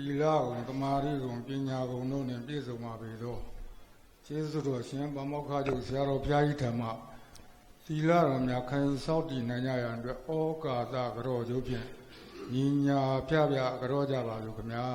ီလာကုန်တမာရီကုန်ပညာကုန်တို့နဲ့ပြည့်စုံပါပေသောကျေးဇူးတော်ရှင်ဗမောက္ခချုပ်ဆရာတော်ဘုရားကြီးထံမှသီလတော်များခံယူဆောက်တည်နိုင်ကြရန်အတွက်ဩကာသကြောကျိုးဖြင့်ညီညာဖျားဖျားကြောကြပါလို့ခင်ဗျာ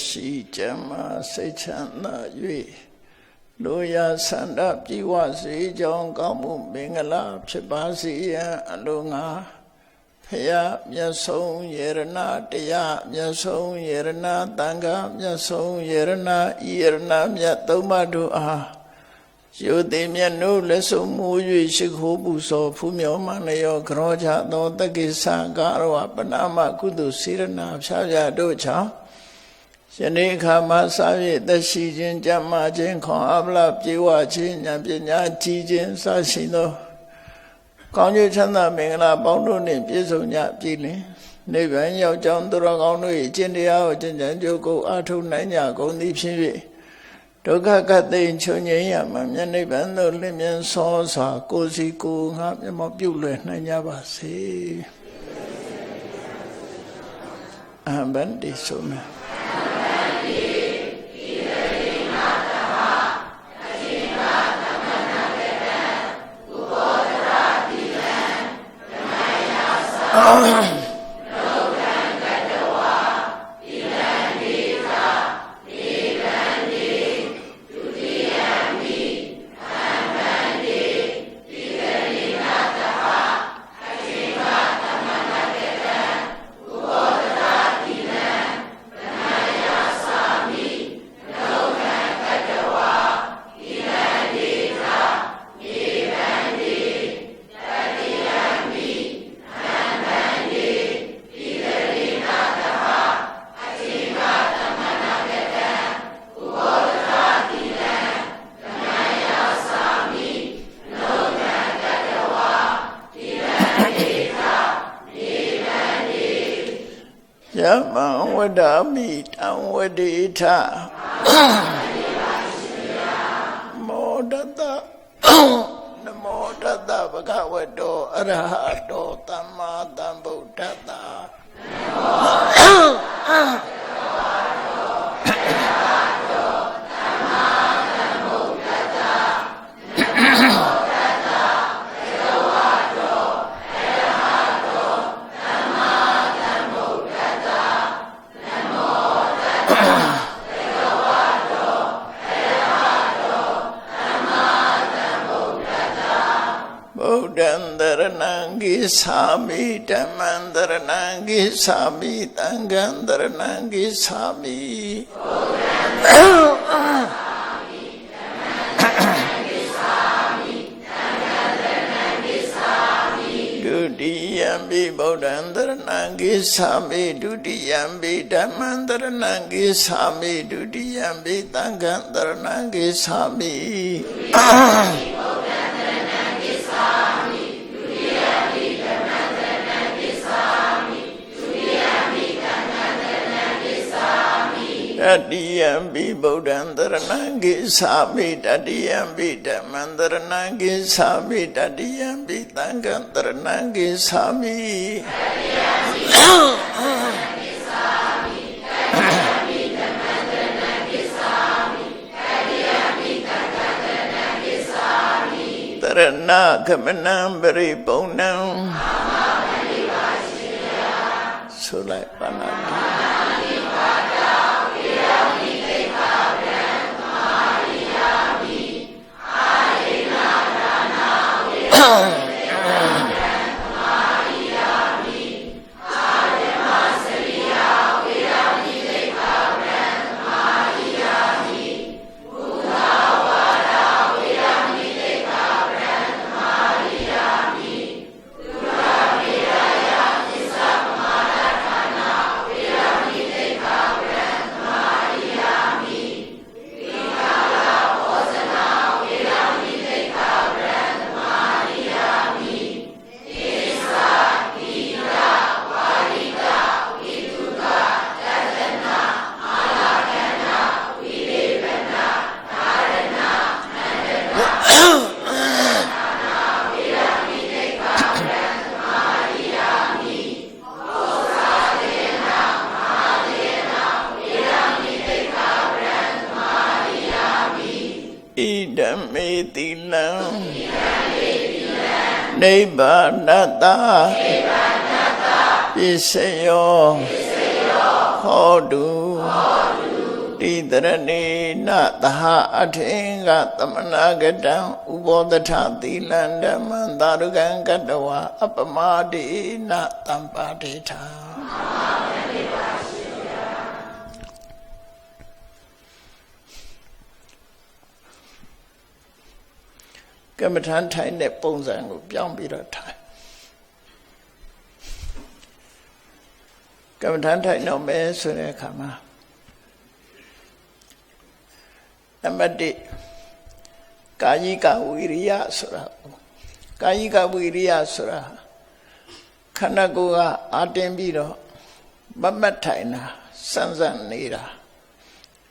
ရှိကြမှာစိတ်ချမ်းသာ၍လိုရာဆန္ဒပြေဝစေကြောင်းကောင်းမှုမင်္ဂလာဖြစ်ပါစေရန်အလိုငါဖယားမြတ်ဆုံးယရဏတရားမြတ်ဆုံးယရဏသံဃာမြတ်ဆုံးယရဏဤယရဏမြတ်သုံးပါးတို့အားယုတိမြတ်နိုးလက်ဆုံးမူ၍ရှိခိုးပူဇော်ဖူးမြော်မှလျောကြောချသောတက္ကိသကာရဝပနာမကုသိုလ်စေရနာဖြာဖြာတို့ကြောင့်ယနေ့ခါမှာစာရေးသက်ရှိခြင်းကြမ်းမာခြင်းခွန်အားဗလာပြေဝခြင်းဉာဏ်ပညာကြီးခြင်းစရှိသောကောင်းကျိုးချမ်းသာမင်္ဂလာပေါင်းတို့နှင့်ပြည့်စုံကြပြီလင်နိဗ္ဗာန်ရောက်ကြောင်းသူတော်ကောင်းတို့၏ကျင့်တရားကိုကျင့်ကြံကြိုးကိုအားထုတ်နိုင်ကြကုန်သည်ဖြစ်၍ဒုက္ခကတိန်ချုပ်ငြိမ်းရမှမြတ်နိဗ္ဗာန်သို့လင်းမြန်စောစွာကိုယ်စီကိုယ်ငါမျက်မှောက်ပြုလွယ်နိုင်ကြပါစေအဘန္တိဆိုမြဝဒ္ဓမိတံဝဒေထမောဒတနမောတတဗဂဝတောအရဟတောသမ္မာသမ္ဗုဒ္ဓတ္တသာမိဓမ္မံတရဏံဂိသာမိသံဃံတရဏံဂိသာမိဒုတိယံပိဗုဒ္ဓံတရဏံဂိသာမိဒုတိယံပိဓမ္မံတရဏံဂိသာမိဒုတိယံပိသံဃံတရဏံဂိသာမိတတိယံပိဗုဒ္ဓံတရဏံဂိသာမိတတိယံပိဓမ္မံတရဏံဂိသာမိတတိယံပိသံဃံတရဏံဂိသာမိတရဏဂမနံပရိပုံဏံဆိုလိုက်ပါဏာ နိဗ္ဗာနတ္တပစ္စယောဟောတုတိတရဏေနသဟအထေင္ကသမနာကတံဥဘောဒထသီလံဓမ္မံသာရုကံကတဝါအပမဒေနတံပါတိထာကမ္မထန်ထိုင်တဲ့ပုံစံကိုပြောင်းပြီးတော့ထိုင်ကမ္မထန်ထိုင်တော့မယ်ဆိုတဲ့အခါမှာနံပါတ်1ကာယိကဝိရိယဆိုတာကာယိကဝိရိယဆိုတာခန္ဓာကိုယ်ကအာတင်ပြီးတော့မမတ်ထိုင်တာစမ်းစမ်းနေတာ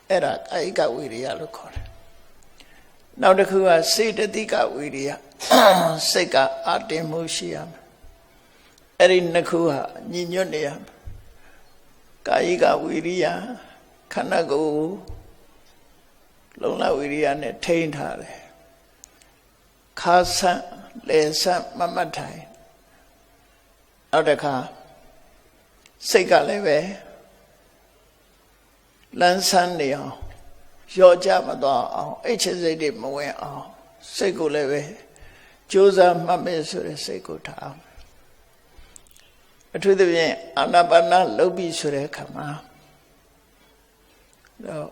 အဲ့ဒါကာယိကဝိရိယလို့ခေါ်တယ်နောက်တစ်ခုကစေတသိကဝိရိယစိတ်ကအာတင်မှုရှိရမယ်အဲ့ဒီနှစ်ခုဟာညီညွတ်နေရမယ်ကာယိကဝိရိယခန္ဓာကိုယ်လုံလဝိရိယနဲ့ထိန်းထားတယ်ခါဆန့်လေဆန့်မမတ်ထိုင်နောက်တစ်ခါစိတ်ကလည်းပဲလန်းဆန်းနေအောင်ရောကြမသွားအောင်အိတ်ချစိတ်တွေမဝင်အောင်စိတ်ကိုလည်းပဲကြိုးစားမှတ်မယ်ဆိုတဲ့စိတ်ကိုထားအောင်အထူးသဖြင့်အာနာပါနလုပ်ပြီးဆိုတဲ့အခါမှာတော့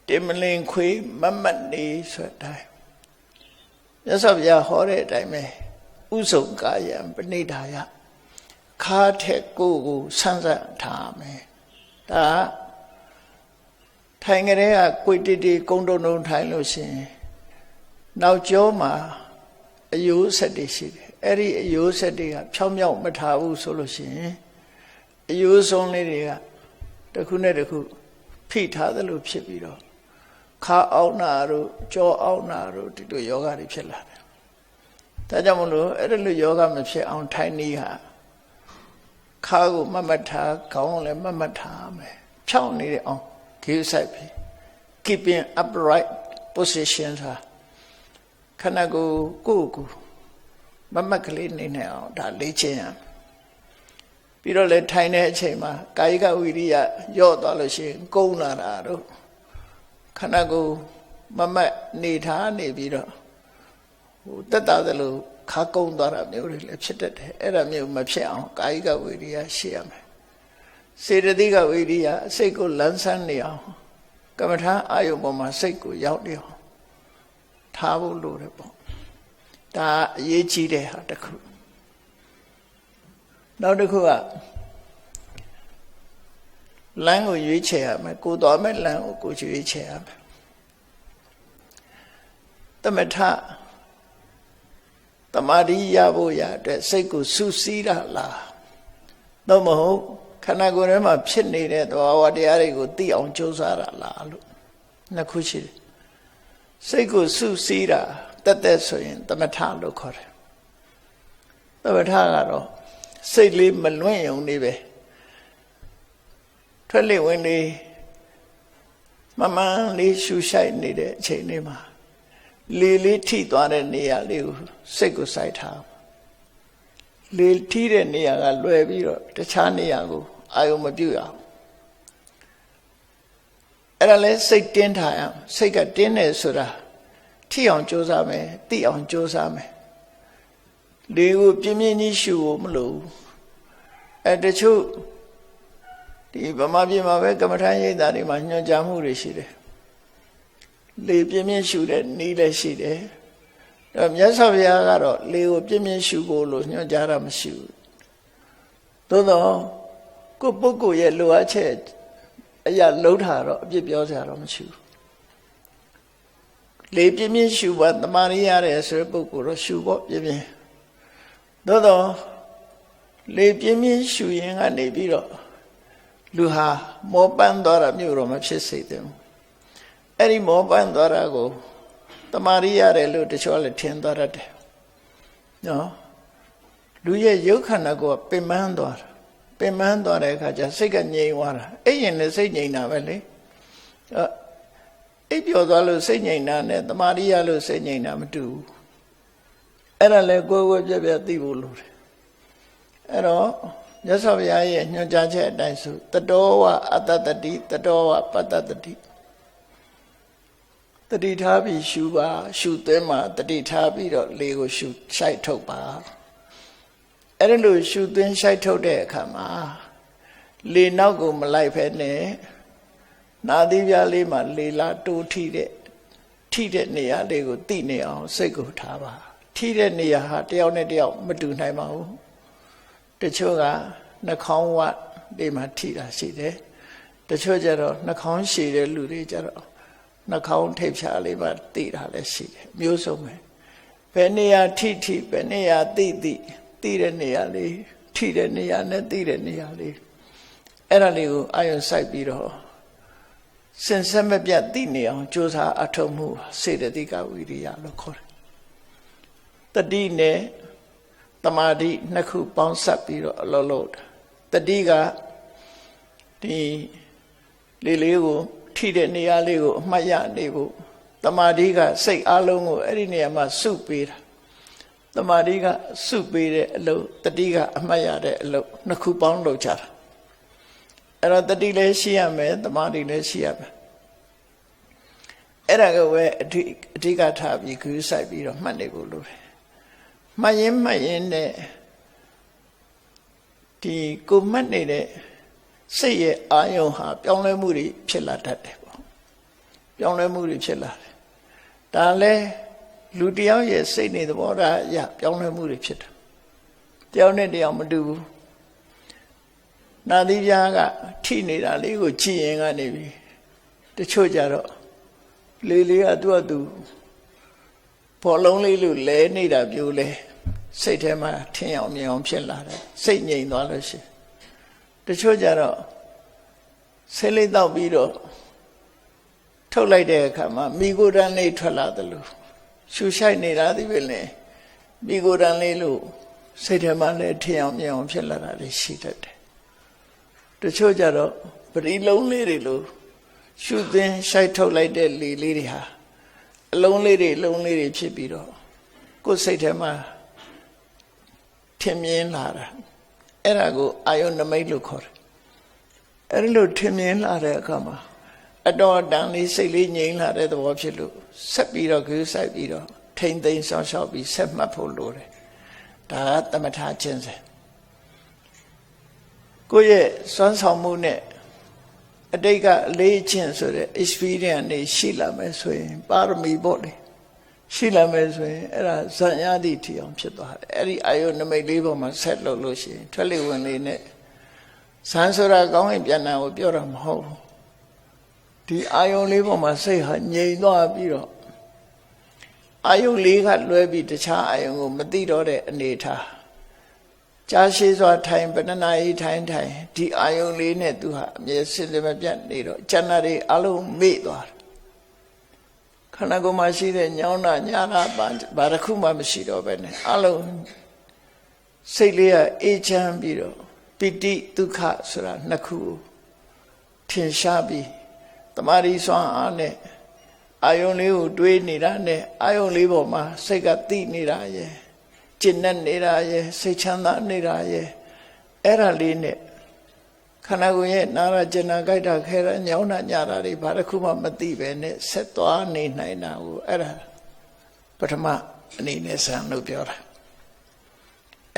တင်မလင်ခွေမမတ်နေဆိုတဲ့အတိုင်းမြတ်စွာဘုရားဟောတဲ့အတိုင်းပဲဥစုံကာယံပဏိဒါယခါထက်ကိုဆန်းဆန်းထားမယ်ဒါထိုင်ကြတဲ့ကကိုတိတိကုန်းတုံတုံထိုင်လို့ရှိရင်နောက်ကျောမှာအယိုးဆက်တွေရှိတယ်အဲ့ဒီအယိုးဆက်တွေကဖြောင်းမြောက်မထားဘူးဆိုလို့ရှိရင်အယိုးဆုံးလေးတွေကတစ်ခုနဲ့တစ်ခုဖိထားသလိုဖြစ်ပြီးတော့ခါအောင်နာတို့ကြောအောင်နာတို့ဒီလိုယောဂတွေဖြစ်လာတယ်ဒါကြောင့်မလို့အဲ့ဒီလိုယောဂမဖြစ်အောင်ထိုင်နေဟာခါကိုမမတ်ထားခေါင်းလည်းမမတ်ထားမယ်ဖြောင်းနေတယ်အောင်Keep keeping upright position ဟာခန္ဓာကိုယ်ကိုမမတ်ကလေးနေနေအောင်ဒါလေ့ကျင့်ရပြီးတော့လေထိုင်တဲ့အချိန်မှာကာယကဝိရိယယော့သွားလို့ရှိရင်ကုန်းလာတာတို့ခန္ဓာကိုယ်မမတ်နေထားနေပြီးတော့တက်တာသလိုခါကုန်းသွားတာမျိုးတွေလည်းဖြစ်တတ်တယ်အဲ့ဒါမျိုးမဖြစ်အောင်ကာယကဝိရိယရှိရမယ်စေတသိကဝိရိယစိတ်ကိုလန်းဆန်းနေအောင်ကမ္မထာအာယုပေါ်မှာစိတ်ကိုရောက်နေအောင်ထားဖို့လိုတယ်ပေါ့ဒါအရေးကြီးတဲ့ဟာတစ်ခုနောက်တစ်ခုကလမ်းကိုရွေးချယ်ရမယ်ကိုသွားမဲ့လမ်းကိုကိုရွေးချယ်ရမယ်သမထတမာတိရဖို့ရအတွက်စိတ်ကိုစူးစီးတာလားတော့မဟုတ်ခန္ဓာကိုယ်ထဲမှာဖြစ်နေတဲ့သဘာဝတရားတွေကိုသိအောင်ကြိုးစားတာလားလို့နှစ်ခုရှိတယ်စိတ်ကိုစုစည်းတာတက်ဆိုရင်သမထလို့ခေါ်တယ်သမထကတော့စိတ်လေးမလွင့်ရုံလေးပဲထွက်လေဝင်လေမမှန်လေးရှူရှိုက်နေတဲ့အချိန်လေးမှာလေလေးထိသွားတဲ့နေရာလေးကိုစိတ်ကိုစိုက်ထားလေထိတဲ့နေရာကလွယ်ပြီးတော့တခြားနေရာကိုအာယုံမပြုတ်ရအောင်အဲ့ဒါလဲစိတ်တင်းထားရအောင်စိတ်ကတင်းတယ်ဆိုတာထိအောင်ကြိုးစားမယ်သိအောင်ကြိုးစားမယ် လေကိုပြင်းပြင်းကြီးရှုဖို့မလိုတချို့ဒီဗမာပြည်မှာပဲကမ္မထာရိပ်သာတွေမှာညွှန်ကြားမှုတွေရှိတယ်လေပြင်းပြင်းရှုတဲ့နည်းလည်းရှိတယ်မြတ်စွာဘုရားကတော့လေကိုပြင်းပြင်းရှုဖို့လို့ညွှန်ကြားတာမရှိဘူးသို့တော့ကိုပုဂ္ဂိုလ်ရဲ့လိုအပ်ချက်အရာလုံးထားတော့အပြစ်ပြောစရာတော့မရှိဘူးလေပြင်းပြင်းရှုပါတမာရီရတယ်ဆိုတဲ့ပုဂ္ဂိုလ်တော့ရှုဖို့ပြင်းပြင်းသို့တော့လေပြင်းပြင်းရှုရင်ကနေပြီးတော့လူဟာမောပန်းသွားတာမျိုးတော့မဖြစ်စေသင့်ဘူးအဲ့ဒီမောပန်းသွားတာကိုတမာရီရတယ်လို့တချို့လည်းထင်သွားတတ်တယ်နော်လူရဲ့ရုပ်ခန္ဓာကိုပင်ပန်းသွားတာပင်ပန်းသွားတဲ့အခါကျစိတ်ကငြိမ်သွားတာအဲ့ရင်လည်းစိတ်ငြိမ်တာပဲလေအိပ်ပျော်သွားလို့စိတ်ငြိမ်တာနဲ့တမာရီရလို့စိတ်ငြိမ်တာမတူဘူးအဲ့ဒါလည်းကိုယ်ကိုယ်ပြပြသိဖို့လိုတယ်အဲ့တော့မြတ်စွာဘုရားရဲ့ညွှန်ကြားချက်အတိုင်းဆိုတတောဝအတ္တတတိတတောဝပတ္တတတိတတိထားပြီးရှုပါရှုသွင်းမှာတတိထားပြီးတော့လေကိုရှုရှိုက်ထုတ်ပါအဲ့ဒါလို့ရှုသွင်းရှိုက်ထုတ်တဲ့အခါမှာလေနောက်ကိုမလိုက်ဖဲနဲ့နာသီးပြားလေးမှာလေလာတိုးထိတဲ့နေရာလေးကိုသိနေအောင်စိတ်ကိုထားပါထိတဲ့နေရာဟာတယောက်နဲ့တယောက်မတူနိုင်ပါဘူးတချို့ကနှာခေါင်းဝဒီမှာထိတာရှိတယ်တချို့ကျတော့နှာခေါင်းရှည်တဲ့လူတွေကျတော့နှာခေါင်းထိပ်ဖြာလေးမှာသိတာလည်းရှိတယ်မျိုးစုံပဲဘယ်နေရာထိဘယ်နေရာသိတဲ့နေရာလေးထိတဲ့နေရာနဲ့သိတဲ့နေရာလေးအဲ့ဒါလေးကိုအာရုံစိုက်ပြီးတော့စင်စက်မပြတ်သိနေအောင်ကြိုးစားအထောက်မှုစေတသိကဝိရိယလို့ခေါ်တယ်တတိနဲ့တမာတိနှစ်ခုပေါင်းစပ်ပြီးတော့အလုပ်လုပ်တာတတိကဒီလေးကိုထိတဲ့နေရာလေးကိုအမှတ်ရနေဖို့တမာတိကစိတ်အလုံးကိုအဲ့ဒီနေရာမှာစုပေးတာတမာတိကစုပေးတဲ့အလုပ်တတိကအမှတ်ရတဲ့အလုပ်နှစ်ခုပေါင်းလုပ်ကြတာအဲ့တော့တတိလည်းရှိရမယ်တမာတိလည်းရှိရမယ်အဲ့ဒါကပဲအဓိကထားပြီးခူးဆိုင်ပြီးတော့မှတ်နေဖို့လိုတယ်မှတ်ရင်နဲ့ဒီကိုမှတ်နေတဲ့စိတ်ရဲ့အာယုံဟာပြောင်းလဲမှုတွေဖြစ်လာတတ်တယ်ပေါ့ပြောင်းလဲမှုတွေဖြစ်လာတယ်ဒါလည်းလူတယောက်ရဲ့စိတ်နေသဘောထားအရပြောင်းလဲမှုတွေဖြစ်တာတယောက်နဲ့တယောက်မတူဘူးနာသီးပြားကထိနေတာလေးကိုကြည့်ရင်ကနေပြီတချို့ကြတော့လေးကသူ့ဘောလုံးလေးလိုလဲနေတာပြိုးလဲစိတ်ထဲမှာထင်အောင်မြင်အောင်ဖြစ်လာတယ်စိတ်ငြိမ်သွားလို့ရှိရင်တချို့ကြတော့ဆေးလေးတောက်ပြီးတော့ထုတ်လိုက်တဲ့အခါမှာမိကိုယ်တန်းလေးထွက်လာတယ်လို့ရှူရှိုက်နေတာဒီပဲလေမိကိုယ်တန်းလေးလို့စိတ်ထဲမှာလည်းထင်အောင်မြင်အောင်ဖြစ်လာတာလေးရှိတတ်တယ်တချို့ကြတော့ပရိလုံးလေးတွေလို့ရှုသွင်းရှိုက်ထုတ်လိုက်တဲ့လေလေးတွေဟာအလုံးလေးတွေဖြစ်ပြီးတော့ကိုယ်စိတ်ထဲမှာထင်မြင်လာတာအဲ့ဒါကိုအာယုနမိတ်လို့ခေါ်တယ်အဲ့ဒီလိုထင်မြင်လာတဲ့အခါမှာအတော်တန်လေးစိတ်လေးငြိမ်လာတဲ့သဘောဖြစ်လို့ဆက်ပြီးတော့ကြိုးစိုက်ပြီးတော့ထိမ့်သိမ်းဆောင်ရှောက်ပြီးဆက်မှတ်ဖို့လိုတယ်ဒါကသမထခြင်းစဉ်ကိုယ့်ရဲ့စွမ်းဆောင်မှုနဲ့အတိတ်ကအလေးချင်းဆိုတဲ့ experience နေရှိလာမယ်ဆိုရင်ပါရမီပေါ့လေရှိလာမယ်ဆိုရင်အဲ့ဒါဇန်ရသည့်ထီအောင်ဖြစ်သွားတယ်အဲ့ဒီအာယုနမိတ်လေးပေါ်မှာဆက်လုပ်လို့ရှိရင်ထွက်လေဝင်လေးနဲ့ဇန်ဆိုတာကောင်းရင်ပြန်တာကိုပြောတာမဟုတ်ဘူးဒီအာယုလေးပေါ်မှာစိတ်ဟာငြိမ်သွားပြီးတော့အာယုလေးကလွဲပြီးတခြားအာယုကိုမသိတော့တဲ့အနေထားကြာရှည်စွာထိုင်ပဏနာဤထိုင်ဒီအာယုလေးနဲ့သူဟာအမြဲစင်စင်မပြတ်နေတော့ဉာဏ်တွေအလုံးမေ့သွားတယ်ခန္ဓာကိုယ်မှာရှိတဲ့ညောင်းတာညာတာဘာတစ်ခုမှမရှိတော့ပဲနဲ့အလုံးစိတ်လေးကအေးချမ်းပြီးတော့ပိဋိဒုက္ခဆိုတာနှစ်ခုထင်ရှားပြီးတမာရီစွမ်းအားနဲ့အာယုလေးကိုတွေးနေတာနဲ့အာယုလေးပေါ်မှာစိတ်ကသိနေတာရဲ့ကျင့်နဲ့နေတာရဲ့စိတ်ချမ်းသာနေတာရဲ့အဲ့ဒါလေးနဲ့ခန္ဓာကိုယ်ရဲ့နာရကျင်နာကြိုက်တာခဲရညောင်းတာညတာတွေဘာတစ်ခုမှမသိပဲနဲ့ဆက်သွားနေနိုင်တာကိုအဲ့ဒါပထမအနေနဲ့ဆံလို့ပြောတာ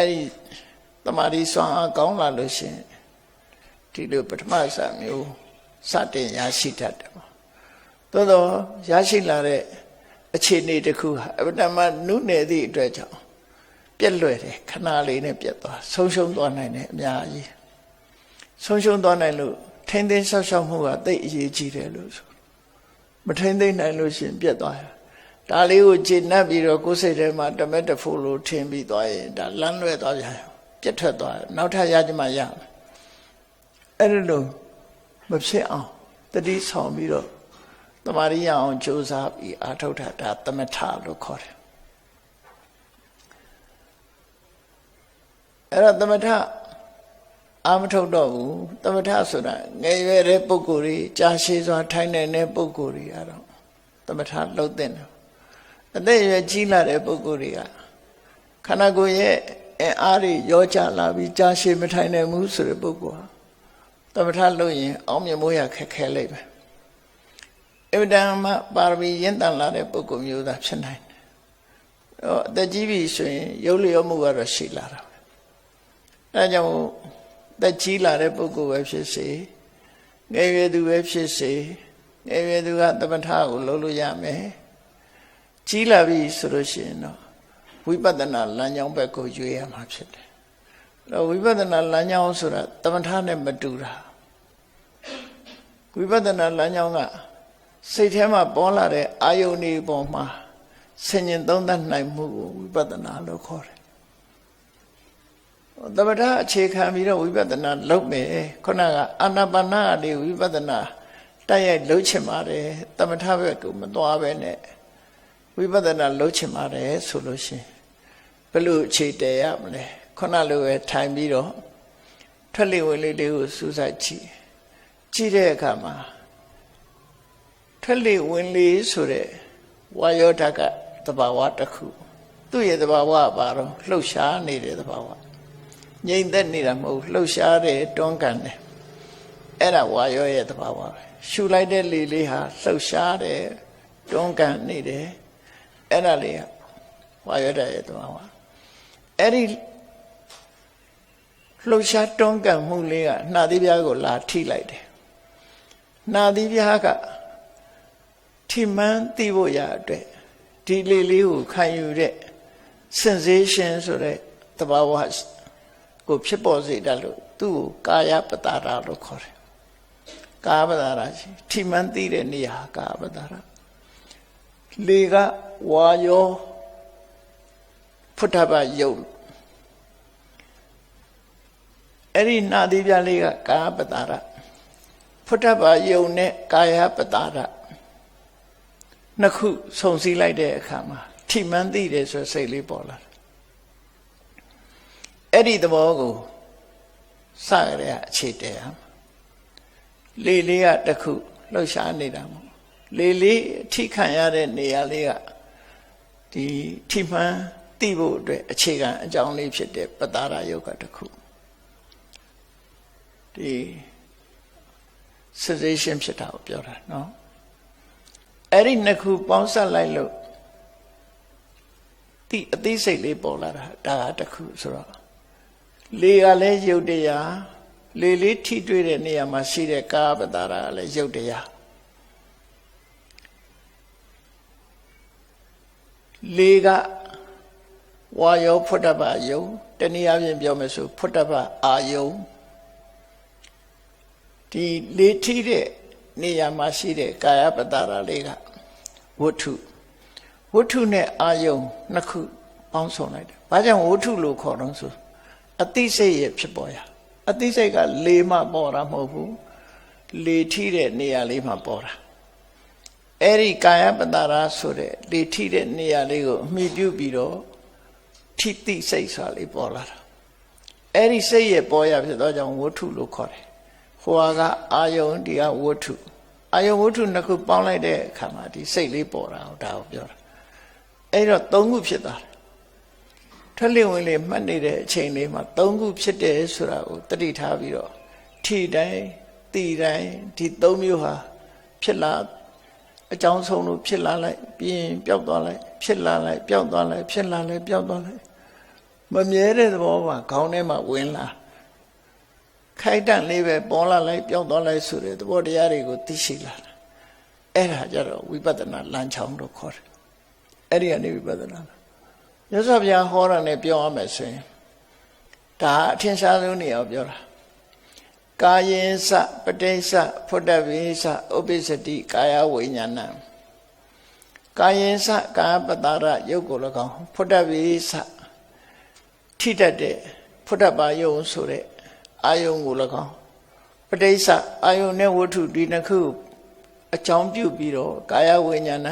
အဲ့ဒီတမာရီစွမ်းအားကောင်းလာလို့ရှင်ဒီလိုပထမဆာမျိုးစတင်ရရှိတတ်တယ်ပေါ့သို့တော့ရရှိလာတဲ့အခြေအနေတစ်ခုဟာအပ္ပတမနုနယ်သည့်အတွက်ကြောင့်ပြက်လွယ်တယ်ခဏလေးနဲ့ပြက်သွားဆုံးရှုံးသွားနိုင်တယ်အများကြီးဆုံးရှုံးသွားနိုင်လို့ထိမ့်သိမ်းဆောက်ရှောက်မှုကသိအရေးကြီးတယ်လို့ဆိုမထိမ့်သိမ်းနိုင်လို့ရှင်ပြက်သွားတယ်ဒါလေးကိုကျေနပ်ပြီးတော့ကိုယ်စိတ်ထဲမှာတမက်တဖို့လို့ထင်ပြီးသွားရင်ဒါလမ်းလွဲသွားပြန်ပြက်ထွက်သွားနောက်ထပ်ရကြမှာရမယ်အဲ့လိုမဖြစ်အောင်တတိဆောင်ပြီးတော့တမာရိယအောင်ကြိုးစားပြီးအာထုတ်တာဒါသမထလို့ခေါ်တယ်အဲ့တော့သမထအာမထုတ်တော့ဘူးသမထဆိုတာငယ်ရွယ်တဲ့ပုဂ္ဂိုလ်တွေကြာရှည်စွာထိုင်နေတဲ့ပုဂ္ဂိုလ်တွေကတော့သမထလုပ်တဲ့တယ်အသက်အရွယ်ကြီးလာတဲ့ပုဂ္ဂိုလ်တွေကခန္ဓာကိုယ်ရဲ့အင်အားတွေရောကျလာပြီးကြာရှည်မထိုင်နိုင်ဘူးဆိုတဲ့ပုဂ္ဂိုလ်ဟာသမထလုပ်ရင်အောင်မြင်ဖို့ရခက်ခဲလိမ့်မယ်အဝိဒံမှာပါရမီရင့်တန်လာတဲ့ပုဂ္ဂိုလ်မျိုးသားဖြစ်နိုင်တယ်။အသက်ကြီးပြီဆိုရင်ရုပ်လျောမှုကတော့ရှိလာတာပဲ။အဲဒါကြောင့်သက်ကြီးလာတဲ့ပုဂ္ဂိုလ်ပဲဖြစ်စေငယ်ရွယ်သူပဲဖြစ်စေငယ်ရွယ်သူကသမထကိုလုပ်လို့ရမယ်။ကြီးလာပြီဆိုလို့ရှိရင်တော့ဝိပဿနာလမ်းကြောင်းဘက်ကိုရွေးရမှာဖြစ်တယ်။အဲဝိပဿနာလမ်းကြောင်းဆိုတာသမထနဲ့မတူတာ။ဝိပဿနာလမ်းကြောင်းကစိတ်ထဲမှာပေါ်လာတဲ့အာယုန်ဒီပေါ်မှာဆင်ញင်သုံးသပ်နိုင်မှုကိုဝိပဿနာလို့ခေါ်တယ်။သမထအခြေခံပြီးတော့ဝိပဿနာလုပ်မယ်ခုနကအာနာပါနလေးဝိပဿနာတိုက်ရိုက်လုပ်ချင်ပါတယ်သမထဘက်ကမသွားပဲနဲ့ဝိပဿနာလုပ်ချင်ပါတယ်ဆိုလို့ရှိရင်ဘယ်လိုအခြေတည်ရမလဲခုနလိုပဲထိုင်ပြီးတော့ထွက်လေဝင်လေလေးကိုစူးစိုက်ကြည့်တဲ့အခါမှာထွက်လေဝင်လေဆိုတဲ့ဝါယောဓာတ်ကသဘာဝတစ်ခုသူ့ရဲ့သဘာဝကဘာတော့လှုပ်ရှားနေတဲ့သဘာဝငြိမ်သက်နေတာမဟုတ်လှုပ်ရှားတယ်တွန်းကန်တယ်အဲ့ဒါဝါယောရဲ့သဘာဝပဲရှူလိုက်တဲ့လေလေးဟာလှုပ်ရှားတယ်တွန်းကန်နေတယ်အဲ့ဒါလေးကဝါယောဓာတ်ရဲ့သဘာဝအဲ့ဒီလှုပ်ရှားတွန်းကန်မှုလေးကနှာသီးပြားကိုလာထိလိုက်တယ်နှာသီးပြားကထိမှန်းသိဖို့ရအတွက်ဒီလေလေးကိုခံယူတဲ့ sensation ဆိုတဲ့သဘာဝကိုဖြစ်ပေါ်စေတတ်လို့သူ့ကိုကာယပတာရလို့ခေါ်တယ်။ကာယပတာရထိမှန်းသိတဲ့နေရာကာယပတာရလေကဝါယောဖုထဘယုတ်အဲ့ဒီနာသီပြလေးကကာယပတာရဖုထဘယုတ်နဲ့ကာယပတာရနှစ်ခုဆုံစည်းလိုက်တဲ့အခါမှာထိမှန်းသိတယ်ဆိုစိတ်လေးပေါ်လာတယ်အဲ့ဒီသဘောကိုစရတဲ့အခြေတည်ဟာလေလေးကတစ်ခုလှုပ်ရှားနေတာမဟုတ်လေလေးထိခံရတဲ့နေရာလေးကဒီထိမှန်းသိဖို့အတွက်အခြေခံအကြောင်းလေးဖြစ်တဲ့ပတာရယုတ်ကတစ်ခုဒီ sensation ဖြစ်တာကိုပြောတာနော်အဲ့ဒီနှစ်ခုပေါင်းစပ်လိုက်လို့ဒီအသိစိတ်လေးပေါ်လာတာဒါကတစ်ခုဆိုတော့လေကလည်းယုတ်တရားလေလေးထိတွေ့တဲ့နေရာမှာရှိတဲ့ကာယပတာရကလည်းယုတ်တရားလေကဝါယောဖုတ္တပယုံတနည်းအားဖြင့်ပြောမယ်ဆိုဖုတ္တပအာယုံဒီလေထိတဲ့နေရာမှာရှိတဲ့ကာယပတာရလေးကဝတ္ထုနဲ့အာယုံနှစ်ခုပေါင်းစုံလိုက်တယ်။ဘာကြောင့်ဝတ္ထုလို့ခေါ်တော့ဆိုအသိစိတ်ရဲ့ဖြစ်ပေါ်ရအသိစိတ်ကလေမှပေါ်တာမဟုတ်ဘူးလေထိတဲ့နေရာလေးမှပေါ်တာအဲ့ဒီကာယပတာရဆိုတဲ့လေထိတဲ့နေရာလေးကိုအမိပြုပြီးတော့ထိတိစိတ်ဆိုတာလေးပေါ်လာတာအဲ့ဒီစိတ်ရဲ့ပေါ်ရဖြစ်တော့ကြောင့်ဝတ္ထုလို့ခေါ်တယ်ဟိုကအာယုံဒီကဝတ္ထုအာယုံဝတ္ထုနှစ်ခုပေါင်းလိုက်တဲ့အခါမှာဒီစိတ်လေးပေါ်တာကိုဒါကိုပြောတာအဲ့တော့သုံးခုဖြစ်သွားတယ်ထွက်လေဝင်လေမှတ်နေတဲ့အချိန်လေးမှာသုံးခုဖြစ်တယ်ဆိုတာကိုတတိထားပြီးတော့ထိတိုင်းတိတိုင်းဒီသုံးမျိုးဟာဖြစ်လာအကြောင်းဆုံးလို့ဖြစ်လာလိုက်ပြီးရင်ပျောက်သွားလိုက်ဖြစ်လာလိုက်ပျောက်သွားလိုက်ဖြစ်လာလိုက်ပျောက်သွားလိုက် မမြဲတဲ့သဘောမှာခေါင်းထဲမှာဝင်လာခိုက်တန့်လေးပဲပေါ်လာလိုက်ပြောင်းသွားလိုက်ဆိုတဲ့သဘောတရားတွေကိုသိရှိလာတာအဲ့ဒါကြတော့ဝိပဿနာလမ်းချောင်းလို့ခေါ်တယ်အဲ့ဒီကနေဝိပဿနာမြတ်စွာဘုရားဟောတာနဲ့ပြောရမယ်ဆိုရင်ဒါအထင်ရှားဆုံးနေအောင်ပြောတာကာယေသပဋိစ္စဖုဒ္ဓဝိသဥပ္ပစ္စတိကာယဝိညာဏကာယေသကာပတ္တရယုတ်ကို၎င်းဖုဒ္ဓဝိသထိတတ်တဲ့ဖုဒ္ဓဘာယုံဆိုတဲ့အာယုံကို၎င်းပဋိစ္စအာယုံနဲ့ဝတ္ထုဒီနှစ်ခုအကြောင်းပြုပြီးတော့ကာယဝိညာဏ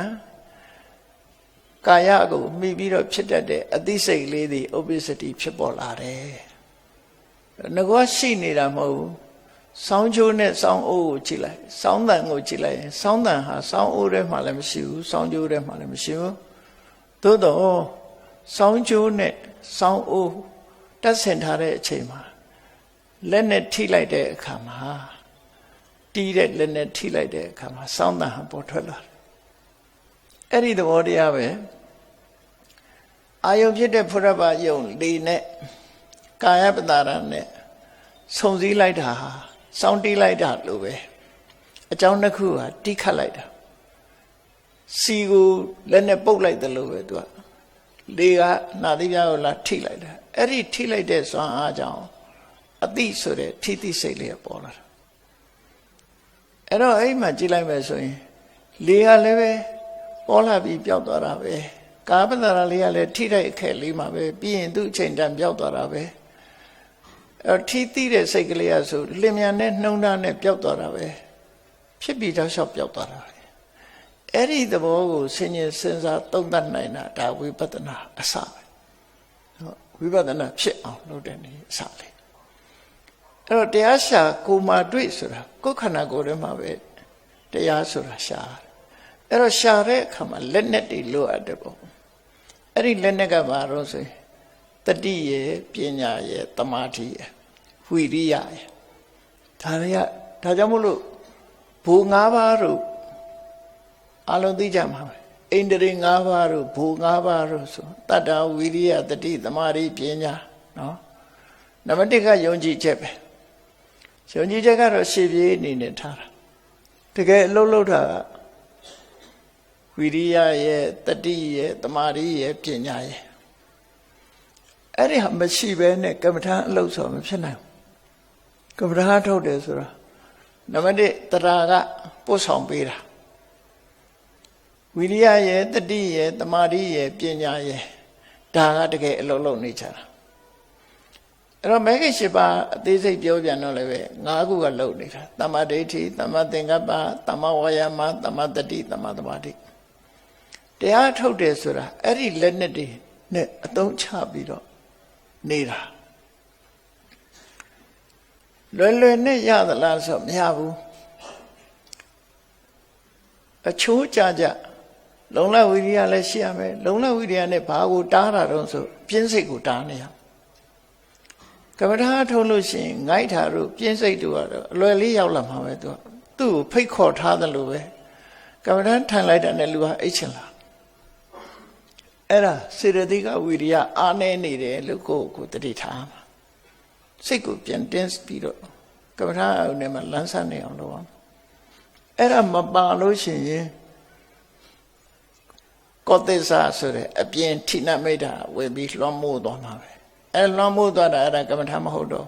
ကာယကိုမှီပြီးတော့ဖြစ်တတ်တဲ့အသိစိတ်လေးတွေဥပ္ပစ္စတိဖြစ်ပေါ်လာတယ်။ငါကရှိနေတာမဟုတ်ဘူး။စောင်းချိုးနဲ့စောင်းအိုးကိုကြည့်လိုက်။စောင်းတန်ကိုကြည့်လိုက်ရင်စောင်းတန်ဟာစောင်းအိုးထဲမှာလည်းမရှိဘူး။စောင်းချိုးထဲမှာလည်းမရှိဘူး။သို့တော့စောင်းချိုးနဲ့စောင်းအိုးတက်ဆင်ထားတဲ့အချိန်မှာလက်နဲ့ထိလိုက်တဲ့အခါမှာတီးတဲ့လက်နဲ့ထိလိုက်တဲ့အခါမှာစောင်းတန်ဟာပေါ်ထွက်လာတယ်။အဲ့ဒီသဘောတရားပဲအာယုံဖြစ်တဲ့ဖုရဘယုံလေးနဲ့ကာယပတ္တရနဲ့ဆုံစည်းလိုက်တာဟာစောင်းတီးလိုက်တာလို့ပဲအကြောင်းတစ်ခုဟာတီးခတ်လိုက်တာစီကိုလက်နဲ့ပုတ်လိုက်တယ်လို့ပဲသူကလေကနာသီးပြားကိုလာထိလိုက်တာအဲ့ဒီထိလိုက်တဲ့စွမ်းအားကြောင့်အတိဆိုတဲ့ထိတိစိတ်လေးပေါ်လာတာအဲ့တော့အဲ့မှာကြည့်လိုက်မယ်ဆိုရင်လေကလည်းပဲပေါ်လာပြီးပျောက်သွားတာပဲကာပတ္တရာလေးကလည်းထိတိုက်အခက်လေးမှာပဲပြီးရင်သူ့အချိန်တန်ပျောက်သွားတာပဲအဲ့ထိတိတဲ့စိတ်ကလေးကဆိုလင်မြန်နဲ့နှုံးသားနဲ့ပျောက်သွားတာပဲဖြစ်ပြီးတော့ရှောက်ပျောက်သွားတာပဲအဲ့ဒီသဘောကိုဆင်ញင်စဉ်းစားသုံးသပ်နိုင်တာဒါဝိပဿနာအစပဲဝိပဿနာဖြစ်အောင်လုပ်တဲ့နေအစလေးအဲ့တော့တရားရှာကိုမှတွေ့ဆိုတာကိုယ်ခန္ဓာကိုယ်ထဲမှာပဲတရားဆိုတာရှာအဲ့တော့ရှာတဲ့အခါမှာလက်နဲ့တွေလိုအပ်တယ်ပေါ့အဲ့ဒီလက်နဲ့ကဘာလို့ဆိုရင်တတိယေပညာယေတမာတိယေဝိရိယယေဒါကြောင့်မို့လို့ဘူ၅ပါးတို့အလုံးသိကြမှာပဲဣန္ဒြေ၅ပါးတို့ဘူ၅ပါးတို့ဆိုတတ္တဝိရိယတတိတမာတိပညာနော်နံပါတ်1ကယုံကြည်ချက်ပဲယုံကြည်ချက်ကတော့ရှေ့ပြေးအနေနဲ့ထားတာတကယ်အလုပ်လုပ်တာကဝိရိယရဲ့တတိရဲ့တမာတိရဲ့ပညာရဲ့အဲ့ဒီဟာမရှိဘဲနဲ့ကမ္မထာအလုပ်ဆိုမဖြစ်နိုင်ဘူးကမ္မထာထုတ်တယ်ဆိုတာနံပါတ်1တရားကပို့ဆောင်ပေးတာဝိရိယရဲ့တတိရဲ့တမာတိရဲ့ပညာရဲ့ဒါကတကယ်အလုပ်လုပ်နေကြတာအဲ့တော့မဂ္ဂင်၈ပါးအသေးစိတ်ပြောပြန်တော့လည်းပဲ၅ခုကလုပ်နေတာသမ္မာဒိဋ္ဌိသမ္မာသင်္ကပ္ပသမ္မာဝါယာမသမ္မာတတိသမ္မာသမာဓိတရားထုတ်တယ်ဆိုတာအဲ့ဒီလက်နဲ့တွေနဲ့အသုံးချပြီးတော့နေတာလွယ်လွယ်နဲ့ရသလားဆိုမရဘူးအချိုးကြကြလုံလဝိရိယလည်းရှိရမယ်လုံလဝိရိယနဲ့ဘာကိုတားတာတော့ဆိုပြင်းစိတ်ကိုတားနေရကမ္မထာထုတ်လို့ရှိရင်ငိုက်တာတို့ပြင်းစိတ်တို့ကတော့အလွယ်လေးရောက်လာမှာပဲသူ့ကိုဖိတ်ခေါ်ထားတယ်လို့ပဲကမ္မထာထိုင်လိုက်တာနဲ့လူဟာအိတ်ချင်လာအဲ့ဒါစေတသိကဝိရိယအားနည်းနေတယ်လို့ကိုတတိထားမှာစိတ်ကိုပြန်တင်းပြီးတော့ကမ္မထာအုံနဲ့မှလန်းဆန်းနေအောင်လုပ်အောင်အဲ့ဒါမပါလို့ရှိရင်ကောသစ္စာဆိုတဲ့အပြင်ဌိနမိတ်တာဝင်ပြီးလွှမ်းမိုးသွားမှာပဲအဲ့လွှမ်းမိုးသွားတာအဲ့ဒါကမ္မထာမဟုတ်တော့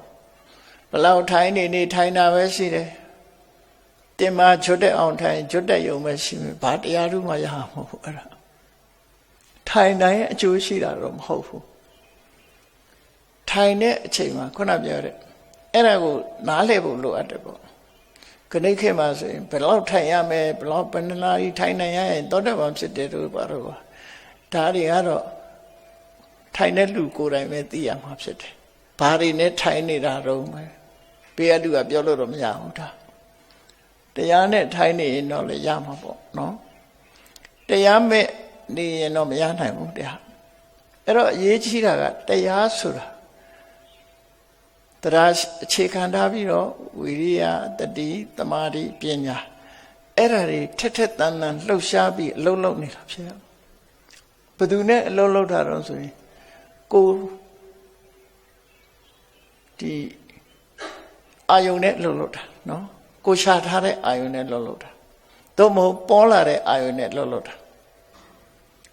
ဘလောက်ထိုင်နေထိုင်တာပဲရှိတယ်တင်မှာချွတ်တဲ့အောင်ထိုင်ချွတ်တဲ့ယုံပဲရှိမယ်ဘာတရားဓုမှရမှာမဟုတ်ဘူးအဲ့ဒါထိုင်တိုင်းအကျိုးရှိတာတော့မဟုတ်ဘူးထိုင်တဲ့အချိန်မှာခုနပြောတဲ့အဲ့ဒါကိုနားလည်ဖို့လိုအပ်တယ်ပေါ့ခဏခေတ်မှာဆိုရင်ဘယ်လောက်ထိုင်ရမယ်ဘယ်လောက်ပဏ္ဏနာကြီးထိုင်နိုင်ရရင်သောတာပန်ဖြစ်တယ်လို့ပါတော့ဒါတွေကတော့ထိုင်တဲ့လူကိုယ်တိုင်ပဲသိရမှာဖြစ်တယ်ဘာတွေနဲ့ထိုင်နေတာတော့ပဲဘေးကလူကပြောလို့တော့မရဘူးဒါတရားနဲ့ထိုင်နေရင်တော့လည်းရမှာပေါ့နော်တရားမဲ့နေရင်တော့မရနိုင်ဘူးတရားအဲ့တော့အရေးကြီးတာကတရားဆိုတာတရားအခြေခံထားပြီးတော့ဝိရိယတတိသမာဓိပညာအဲ့ဒါတွေထက်ထက်တန်တန်လှုပ်ရှားပြီးအလုံးလုံးနေတာဖြစ်ရဘယ်သူနဲ့အလုံးလုံးတာတော့ဆိုရင်ကို ဒီအာယုန်နဲ့လှုပ်လှုပ်တာနော်ကိုရှာထားတဲ့အာယုန်နဲ့လှုပ်လှုပ်တာသို့မဟုတ်ပေါ်လာတဲ့အာယုန်နဲ့လှုပ်လှုပ်တာ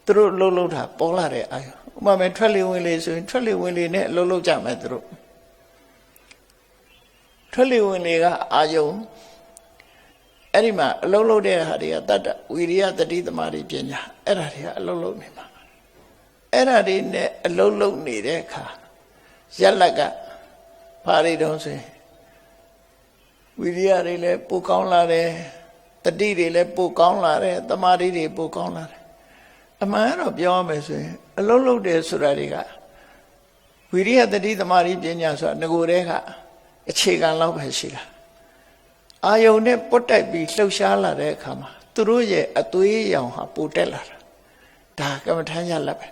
သူတို့လှုပ်လှုပ်တာပေါ်လာတဲ့အာယုန်ဥပမာထွက်လေဝင်လေဆိုရင်ထွက်လေဝင်လေနဲ့လှုပ်လှုပ်ကြမယ်သူတို့ထွက်လေဝင်လေကအာယုန်အဲ့ဒီမှာအလုံးလုံးတဲ့ဟာတွေကတတ္တဝိရိယတတိသမารိပညာအဲ့ဒါတွေကအလုံးလုံးနေမှာအဲ့ဒါတွေနဲ့အလုံးလုံးနေတဲ့အခါရက်လက်ကဘာတွေတုံးဆိုရင်ဝိရိယတွေလည်းပိုကောင်းလာတယ်တတိတွေလည်းပိုကောင်းလာတယ်တမာတိတွေပိုကောင်းလာတယ်အမှန်တော့ပြောရမယ်ဆိုရင်အလုံးလုံးတယ်ဆိုတာတွေကဝိရိယတတိသမารိပညာဆိုတာငကိုယ်တည်းကအခြေခံလောက်ပဲရှိတာအာယုန်နဲ့ပုတ်တိုက်ပြီးလှုပ်ရှားလာတဲ့အခါမှာသူတို့ရဲ့အသွေးရောင်ဟာပိုတက်လာတာဒါကမ္မထမ်းရလက်ပဲ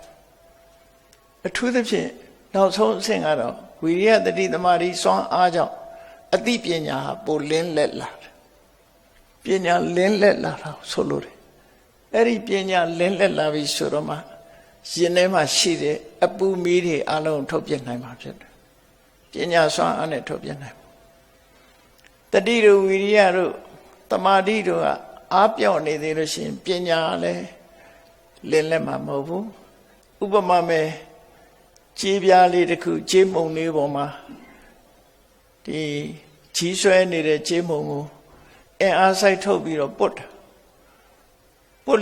အထူးသဖြင့်နောက်ဆုံးအဆင့်ကတော့ဝိရိယတတိသမารိစွမ်းအားကြောင့်အသိပညာဟာပိုလင်းလက်လာတယ်ပညာလင်းလက်လာတာဆိုလို့တယ်အဲ့ဒီပညာလင်းလက်လာပြီဆိုတော့မှရင်ထဲမှာရှိတဲ့အပူမီးတွေအလုံးထုတ်ပြနိုင်မှာဖြစ်တယ်ပညာစွမ်းအားနဲ့ထုတ်ပြနိုင်တတိတို့ဝိရိယတို့တမာတိတို့ကအားပြော့နေသေးလို့ရှိရင်ပညာလည်းလင်းလက်မှာမဟုတ်ဘူးဥပမာမဲ့ကြေးပြားလေးတစ်ခုကြေးမုံလေးပေါ်မှာဒီကြီးဆွဲနေတဲ့ကြေးမုံကိုအင်အားစိုက်ထုတ်ပြီးတော့ပုတ်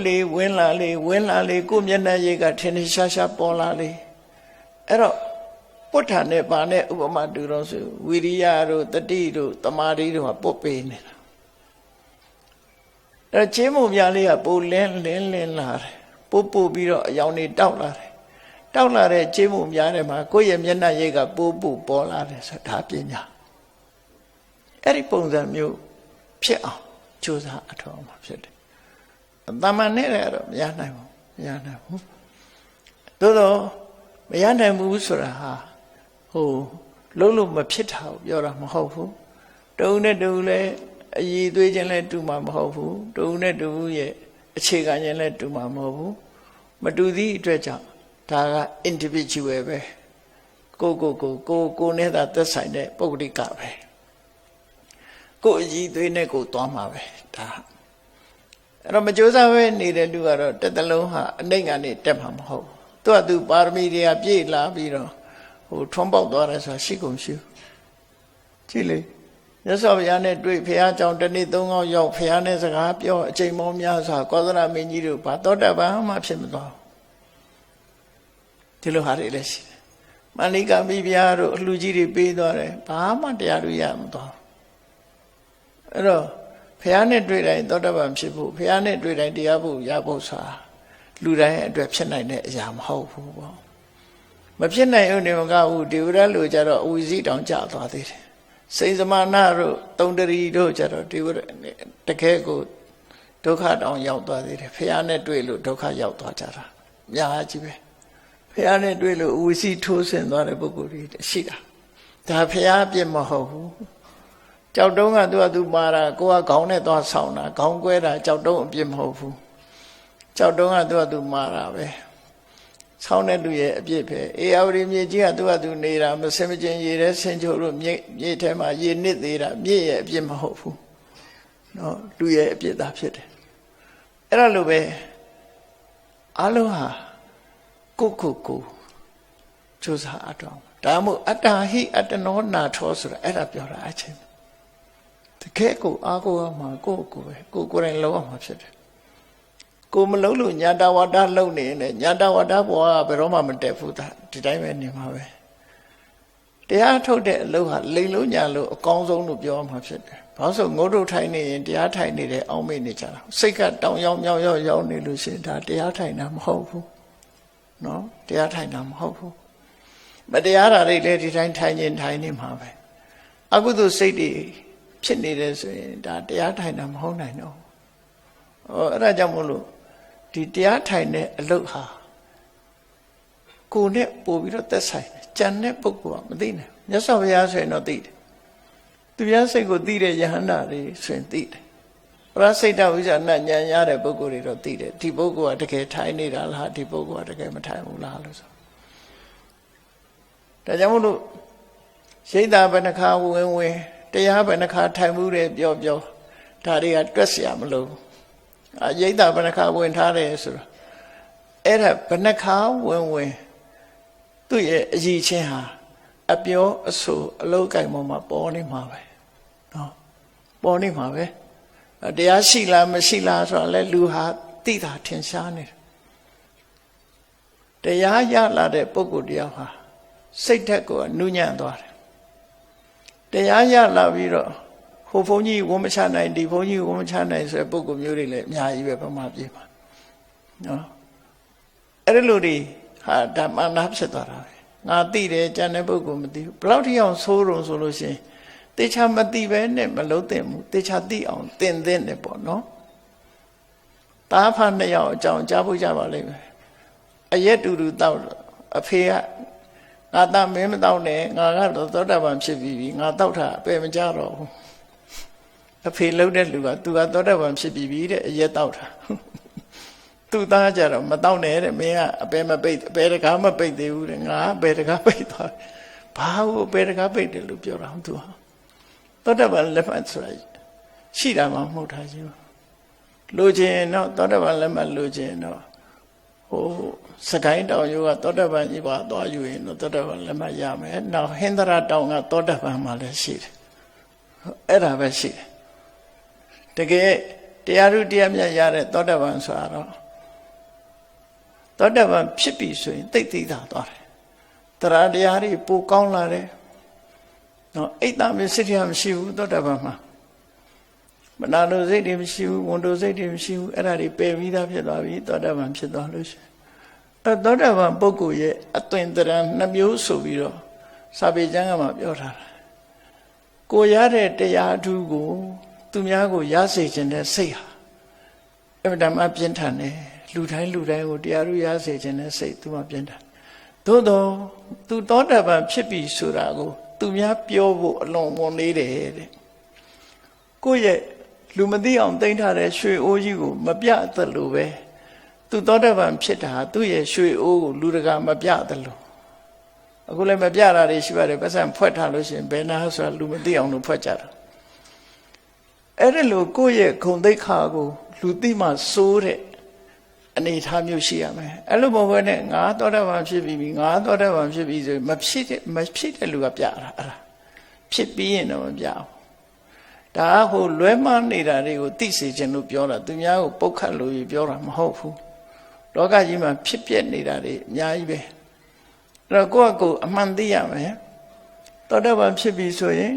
လေဝင်လာလေကိုမျက်နှာရည်ကထင်းထင်းရှားရှားပေါ်လာလေအဲ့တော့ပုတ်ထာနဲ့ပါနဲ့ဥပမာတူတော့ဆိုဝိရိယတို့တတိတို့တမာတိတို့ကပုတ်ပေးနေတာအဲ့ကြေးမုံများလေးကပိုလင်းလာတယ်ပို့ပြီးတော့အယောင်တွေတောက်လာတယ်တောက်လာတဲ့ကြေးမုံများထဲမှာကိုယ့်ရဲ့မျက်နှာရည်ကပို့ပေါ်လာတယ်ဆိုတာပညာအဲ့ဒီပုံစံမျိုးဖြစ်အောင်ကြိုးစားအထောက်အမှာဖြစ်တယ်တမန်နဲ့တော့မရနိုင်ဘူးသို့တော့မရနိုင်ဘူးဆိုတာဟာလုံးမဖြစ်တာကိုပြောတာမဟုတ်ဘူးတုံနဲ့တူလည်းအည်သွေးခြင်းလည်းတူမှာမဟုတ်ဘူးတုံနဲ့တူရဲ့အခြေခံခြင်းလည်းတူမှာမဟုတ်ဘူးမတူသည့်အတွက်ကြောင့်ဒါက individual ပဲကိုနဲ့သာသက်ဆိုင်တဲ့ပုဂ္ဂလိကပဲကိုအည်သွေးနဲ့ကိုသွားမှာပဲဒါအဲ့တော့မကြိုးစားပဲနေတဲ့လူကတော့တစ်သလုံးဟာအနှိမ့်ကနေတက်မှာမဟုတ်ဘူးသူပါရမီတွေကပြည့်လာပြီးတော့ထွန်းပေါက်သွားတယ်ဆိုတာရှိကုန်ရှိကြည့်လေမြတ်စွာဘုရားနဲ့တွေ့ဘုရားကြောင့်တနေ့3ခေါက်ရောက်ဘုရားနဲ့စကားပြောအချိန်ပေါင်းများစွာကောသလမင်းကြီးတို့ဘာသောတာပန်မှဖြစ်မသွားဒီလိုဟာတွေလည်းရှိတယ်မန္လိကာမိဘုရားတို့အလှကြီးတွေပေးသွားတယ်ဘာမှတရားတွေရမသွားအဲ့တော့ဘုရားနဲ့တွေ့တိုင်းသောတာပန်ဖြစ်ဖို့ဘုရားနဲ့တွေ့တိုင်းတရားဖို့ရဖို့ဆိုတာလူတိုင်းအတွက်ဖြစ်နိုင်တဲ့အရာမဟုတ်ဘူးပေါ့မဖြစ်နိုင်ဦးနေမကဘူးဒေဝရလူကြတော့အဝိဇ္ဇိတောင်ကြသွားသေးတယ်စိန်စမာနတို့တုံတရီတို့ကြတော့ဒေဝရတကယ်ကိုဒုက္ခတောင်ရောက်သွားသေးတယ်ဘုရားနဲ့တွေ့လို့ဒုက္ခရောက်သွားကြတာအများကြီးပဲဘုရားနဲ့တွေ့လို့အဝိဇ္ဇိထိုးဆင်းသွားတဲ့ပုဂ္ဂိုလ်တွေရှိတာဒါဘုရားအပြစ်မဟုတ်ဘူးကြောက်တုံးကသူမာတာကိုကခေါင်းနဲ့သွားဆောင်တာခေါင်းကွဲတာကြောက်တုံးအပြစ်မဟုတ်ဘူးကြောက်တုံးကသူမာတာပဲဆောင်းတဲ့လူရဲ့အပြစ်ပဲအေယာဝတီမြေကြီးကသူနေတာမစင်မကျင်ရေထဲဆင်ချိုလို့မြေထဲမှာရေနစ်သေးတာမြေရဲ့အပြစ်မဟုတ်ဘူးနော်လူရဲ့အပြစ်သာဖြစ်တယ်အဲ့ဒါလိုပဲအလုံးဟာကိုကြိုးစားအထောက်ဒါမို့အတ္တဟိအတ္တနောနာထောဆိုတာအဲ့ဒါပြောတာအချင်းတကယ်ကိုအားကိုးရမှာကိုပဲကိုယ်တိုင်လုံးအောင်မှာဖြစ်တယ်ကိုမလုံးလို့ညာတဝါဒလုံနေတယ်ညာတဝါဒဘောကဘယ်တော့မှမတက်ဘူးဒါဒီတိုင်းပဲနေမှာပဲတရားထုတ်တဲ့အလုပ်ဟာလိန်လုံးညာလို့အကောင်းဆုံးလို့ပြောမှာဖြစ်တယ်ဘာလို့ဆိုငုတ်တုတ်ထိုင်နေရင်တရားထိုင်နေတယ်အောင်းမေ့နေကြတာစိတ်ကတောင်ရောက်မြောက်ရောက်နေလို့ရှိရင်ဒါတရားထိုင်တာမဟုတ်ဘူးနော်တရားထိုင်တာမဟုတ်ဘူးမတရားတာတွေလည်းဒီတိုင်းထိုင်နေမှာပဲအကုသိုလ်စိတ်တွေဖြစ်နေတယ်ဆိုရင်ဒါတရားထိုင်တာမဟုတ်နိုင်တော့အဲ့ဒါကြောင့်မို့လို့ဒီတရားထိုင်တဲ့အလုပ်ဟာကိုယ်နဲ့ပို့ပြီးတော့သက်ဆိုင်တယ်ကြံတဲ့ပုဂ္ဂိုလ်ကမသိနိုင်မြတ်စွာဘုရားဆိုရင်တော့သိတယ်သူများစိတ်ကိုသိတဲ့ယဟန္တာတွေဆိုရင်သိတယ်ပရစိတ်တဝိဇ္ဇာနဲ့ဉာဏ်ရတဲ့ပုဂ္ဂိုလ်တွေတော့သိတယ်ဒီပုဂ္ဂိုလ်ကတကယ်ထိုင်နေတာလားဒီပုဂ္ဂိုလ်ကတကယ်မထိုင်ဘူးလားလို့ဆိုဒါကြောင့်မို့လို့ ရိတ်တာဘယ်နှခါဝင်တရားဘယ်နှခါထိုင်မှုတဲ့ပြောဒါတွေကတွက်เสียမလို့ရိတ်တာဘယ်နှခါဝင်ထားတယ်ဆိုတော့အဲ့ဒါဘယ်နှခါဝင်သူ့ရဲ့အရည်ချင်းဟာအပြောအဆိုအလောက်ကိုင်ပေါ်မှာပေါ်နေမှာပဲနော်ပေါ်နေမှာပဲတရားရှိလားမရှိလားဆိုတာလဲလူဟာသိတာထင်ရှားနေတယ်တရားရလာတဲ့ပုဂ္ဂိုလ်တရားဟာစိတ်ဓာတ်ကိုနူးညံ့သွားတယ်တရားရလာပြီးတော့ဟိုဘုန်းကြီးဝန်မချနိုင်ဒီဘုန်းကြီးဝန်မချနိုင်ဆိုတဲ့ပုဂ္ဂိုလ်မျိုးတွေလည်းအများကြီးပဲဗမာပြည်မှာနော်အဲ့ဒီလိုတွေဟာဓမ္မနာဖြစ်သွားတာပဲငါသိတယ်ကျန်တဲ့ပုဂ္ဂိုလ်မသိဘူးဘယ်လောက်ထိအောင်ဆိုးရုံဆိုလို့ရှိရင်တေချာမသိပဲနဲ့မလုံးသင့်ဘူးတေချာသိအောင်သင်တယ်ပေါ့နော်တားဖာနှစ်ယောက်အကြောင်းကြားဖို့ကြပါလိမ့်မယ်အရက်တူတောက်အဖေကငါသားမင်းမတောက်နဲ့ငါကတော့သောတာပန်ဖြစ်ပြီးပြီငါတောက်တာအပယ်မကြတော့ဘူးအဖေလှုပ်တဲ့လူကသူကသောတာပန်ဖြစ်ပြီးပြီတဲ့အရက်တောက်တာသူ့သားကြတော့မတောက်နဲ့တဲ့မင်းကအပယ်မပိတ်အပယ်တကားမပိတ်သေးဘူးတဲ့ငါအပယ်တကားပိတ်သွားဘာလို့အပယ်တကားပိတ်တယ်လို့ပြောတာသူဟာသောတာပန်လက်မှတ်ဆိုတာရှိတာမှမဟုတ်တာကြီးလိုချင်တော့သောတာပန်လက်မှတ်လိုချင်တော့ဟိုစကိုင်းတောင်ရိုးကသောတာပန်ကြီးပါသွားယူရင်တော့သောတာပန်လက်မှတ်ရမယ်နောက်ဟင်္ဒရာတောင်ကသောတာပန်မှလည်းရှိတယ်အဲ့ဒါပဲရှိတယ်တကယ်တရားဥတရားမြတ်ရတဲ့သောတာပန်ဆိုတာတော့သောတာပန်ဖြစ်ပြီဆိုရင်သိသိသာသွားတယ်တရားတရားတွေပိုကောင်းလာတယ်နော်အိတ်သားမရှိတရားမရှိဘူးသောတာပန်မှာမနာလိုစိတ်တွေမရှိဘူးဝန်တိုစိတ်တွေမရှိဘူးအဲ့ဒါတွေပယ်ပြီးသားဖြစ်သွားပြီသောတာပန်ဖြစ်သွားလို့ရှိရင်သောတာပန်ပုဂ္ဂိုလ်ရဲ့အသွင်သဏ္ဍာန်နှမျိုးဆိုပြီးတော့စာပေကျမ်းကမှပြောထားတာကိုရတဲ့တရားအထူးကိုသူများကိုရစေခြင်းတဲ့စိတ်ဟာအမှန်တမ်းပြင်းထန်တယ်လူတိုင်းကိုတရားဥရစေခြင်းတဲ့စိတ်သူမှပြင်းထန်သို့တော့သူသောတာပန်ဖြစ်ပြီဆိုတာကိုသူများပြောဖို့အလွန်ဝန်လေးတယ်တဲ့ကိုယ့်ရဲ့လူမသိအောင်တိမ့်ထားတဲ့ရွှေအိုးကြီးကိုမပြသလိုပဲသူသောတာပန်ဖြစ်တာသူ့ရဲ့ရွှေအိုးကိုလူတကာမပြသလိုအခုလည်းမပြတာတွေရှိပါတယ်ပတ်စံဖွက်ထားလို့ရှိရင်ဘယ်နာဆိုတာလူမသိအောင်လို့ဖွက်ကြတာအဲ့ဒါလို့ကိုယ့်ရဲ့ဂုဏ်သိက္ခာကိုလူသိမှစိုးတဲ့အနေထားမျိုးရှိရမယ်အဲ့လိုမဟုတ်ဘဲနဲ့ငါသောတာပန်ဖြစ်ပြီးငါသောတာပန်ဖြစ်ပြီးဆိုမဖြစ်တဲ့လူကပြတာအဲ့ဒါဖြစ်ပြီးရင်တော့မပြဘူးဒါဟိုလွဲမှားနေတာတွေကိုသိစေခြင်းလို့ပြောတာသူများကိုပုတ်ခတ်လို့ပြောတာမဟုတ်ဘူးလောကကြီးမှာဖြစ်ပျက်နေတာတွေအများကြီးပဲအဲ့တော့ကိုယ့်အကိုအမှန်သိရမယ်သောတာပန်ဖြစ်ပြီဆိုရင်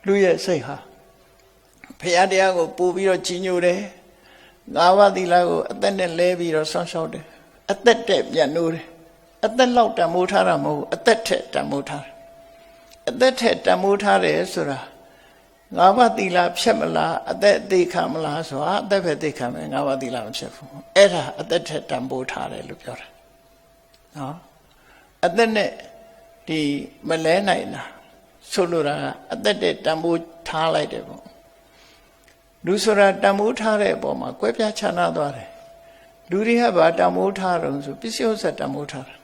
လူရဲ့စိတ်ဟာဘုရားတရားကိုပို့ပြီးတော့ကြီးညိုတယ်ငါးပါးသီလကိုအသက်နဲ့လဲပြီးတော့ဆောင်းရှောက်တယ်အသက်တဲ့ပြန်နိုးတယ်အသက်လောက်တန်မိုးထားတာမဟုတ်ဘူးအသက်ထက်တန်မိုးထားတယ်အသက်ထက်တန်မိုးထားတယ်ဆိုတာငါးပါးသီလဖြတ်မလားအသက်အသေးခံမလားဆိုတာအသက်ပဲသိခံမယ်ငါးပါးသီလမဖြတ်ဘူးအဲ့ဒါအသက်ထက်တန်ဖိုးထားတယ်လို့ပြောတာနော်အသက်နဲ့ဒီမလဲနိုင်တာဆိုလိုတာကအသက်တဲ့တန်ဖိုးထားလိုက်တယ်ပေါ့လူဆိုတာတန်ဖိုးထားတဲ့အပေါ်မှာကွဲပြားခြားနားသွားတယ်လူတွေကဘာတန်ဖိုးထားတော့ဆိုပစ္စည်းဥစ္စာတန်ဖိုးထားတာ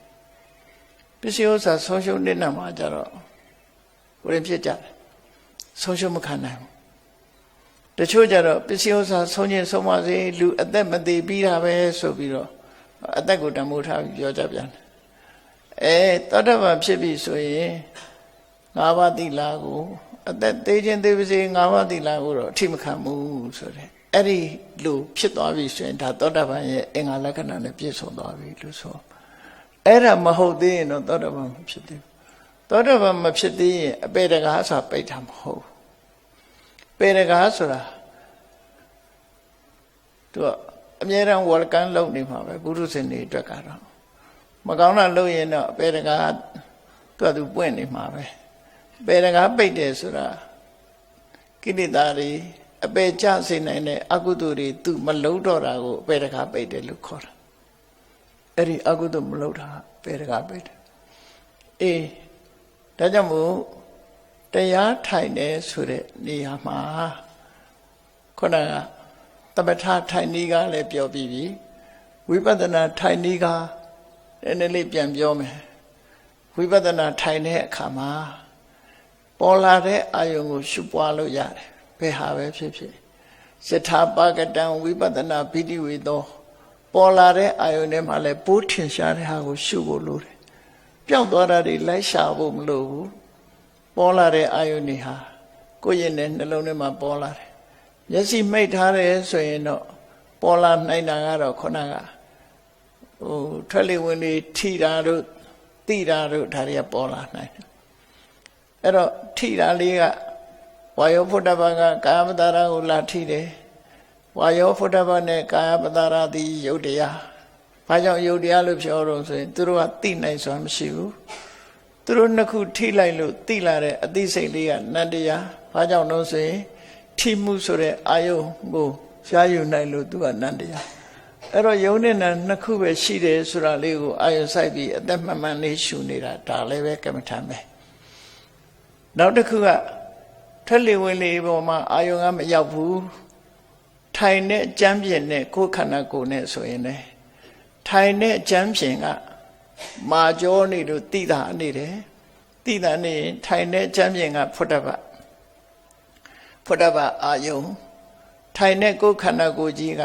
ပစ္စည်းဥစ္စာဆုံးရှုံးနေတာမှာကြတော့ကိုယ်ရင်ဖြစ်ကြတယ်ဆုံးရှုံးမခံနိုင်ဘူးတချို့ကြတော့ပစ္စည်းဥစ္စာဆုံးခြင်းဆုံးပါစေလူအသက်မသေးပြီးတာပဲဆိုပြီးတော့အသက်ကိုတန်ဖိုးထားပြီးပြောကြပြန်တယ်သောတာပန်ဖြစ်ပြီဆိုရင်ငါးပါးသီလကိုအသက်သေးခြင်းသေးပါစေငါးပါးသီလကိုတော့အထိမခံဘူးဆိုတဲ့အဲ့ဒီလိုဖြစ်သွားပြီဆိုရင်ဒါသောတာပန်ရဲ့အင်္ဂါလက္ခဏာနဲ့ပြည့်စုံသွားပြီလို့ဆိုအဲ့ဒါမဟုတ်သေးရင်တော့သောတာပန်မဖြစ်သေးဘူးသောတာပန်မဖြစ်သေးရင်အပေတကားဆိုတာပိတ်တာမဟုတ်ဘူးပေတကားဆိုတာသူကအမြဲတမ်းဝယ်ကန်လုပ်နေမှာပဲပုရုษတွေအတွက်ကတော့မကောင်းတာလုပ်ရင်တော့အပေတကားသူပွင့်နေမှာပဲပေတကားပိတ်တယ်ဆိုတာကိလေသာတွေအပေကျစေနိုင်တဲ့အကုသိုလ်တွေသူမလုံးတော့တာကိုအပေတကားပိတ်တယ်လို့ခေါ်တာအဲ့ဒီအကုသိုလ်မလုံးတာပေတကားပိတ်တယ်ဒါကြောင့်မို့တရားထိုင်တယ်ဆိုတဲ့နေရာမှာခုနကသမထထိုင်နည်းကလည်းပြောပြီးပြီဝိပဿနာထိုင်နည်းကနည်းနည်းလေးပြန်ပြောမယ်ဝိပဿနာထိုင်တဲ့အခါမှာ ပေါ်လာတဲ့အာယုံကိုရှုပွားလို့ရတယ်ဘယ်ဟာပဲဖြစ်ဖြစ်ယထာပါကတံဝိပဿနာပိဋိဝေသောပေါ်လာတဲ့အာယုန်ထဲမှာလည်းပိုးထင်ရှားတဲ့ဟာကိုရှုဖို့လိုတယ်ပျောက်သွားတာတွေလိုက်ရှာဖို့မလိုဘူးပေါ်လာတဲ့အာယုန်တွေဟာကိုယ်ရင်နဲ့နှလုံးထဲမှာပေါ်လာတယ်မျက်စိမိတ်ထားတယ်ဆိုရင်တော့ပေါ်လာနိုင်တာကတော့ခုနကထွက်လေဝင်လေထိတာတို့တိတာတို့ဒါတွေကပေါ်လာနိုင်တယ်အဲ့တော့ထိတာလေးကဝါယောဖုဒ္ဓဘာကကာယပတာရကိုလာထိတယ်ဝါယောဖုဒ္ဓဘာနဲ့ကာယပတာရသည်ယုတ်တရားဘာကြောင့်ယုတ်တရားလို့ပြောတော့ဆိုရင်သူတို့ကသိနိုင်စွာမရှိဘူးသူတို့နှစ်ခုထိလိုက်လို့သိလာတဲ့အသိစိတ်လေးကနတ္တရားဘာကြောင့်လို့ဆိုရင်ထိမှုဆိုတဲ့အာယုကိုရှားယူနိုင်လို့သူကနတ္တရားအဲ့တော့ယုံနဲ့နာနှစ်ခုပဲရှိတယ်ဆိုတာလေးကိုအာယုစိုက်ပြီးအသက်မှန်မှန်လေးရှုနေတာဒါလည်းပဲကမ္မထာပဲနောက်တစ်ခုကထွက်လေဝင်လေပေါ်မှာအာယုကမရောက်ဘူးထိုင်တဲ့ကြမ်းပြင်နဲ့ကိုယ်ခန္ဓာကိုယ်နဲ့ဆိုရင်လေထိုင်တဲ့ကြမ်းပြင်ကမာကြောနေလို့တိတာနေတယ်တိတာနေထိုင်တဲ့ကြမ်းပြင်ကဖုဒ္ဓဘာအာယုထိုင်တဲ့ကိုယ်ခန္ဓာကိုယ်ကြီးက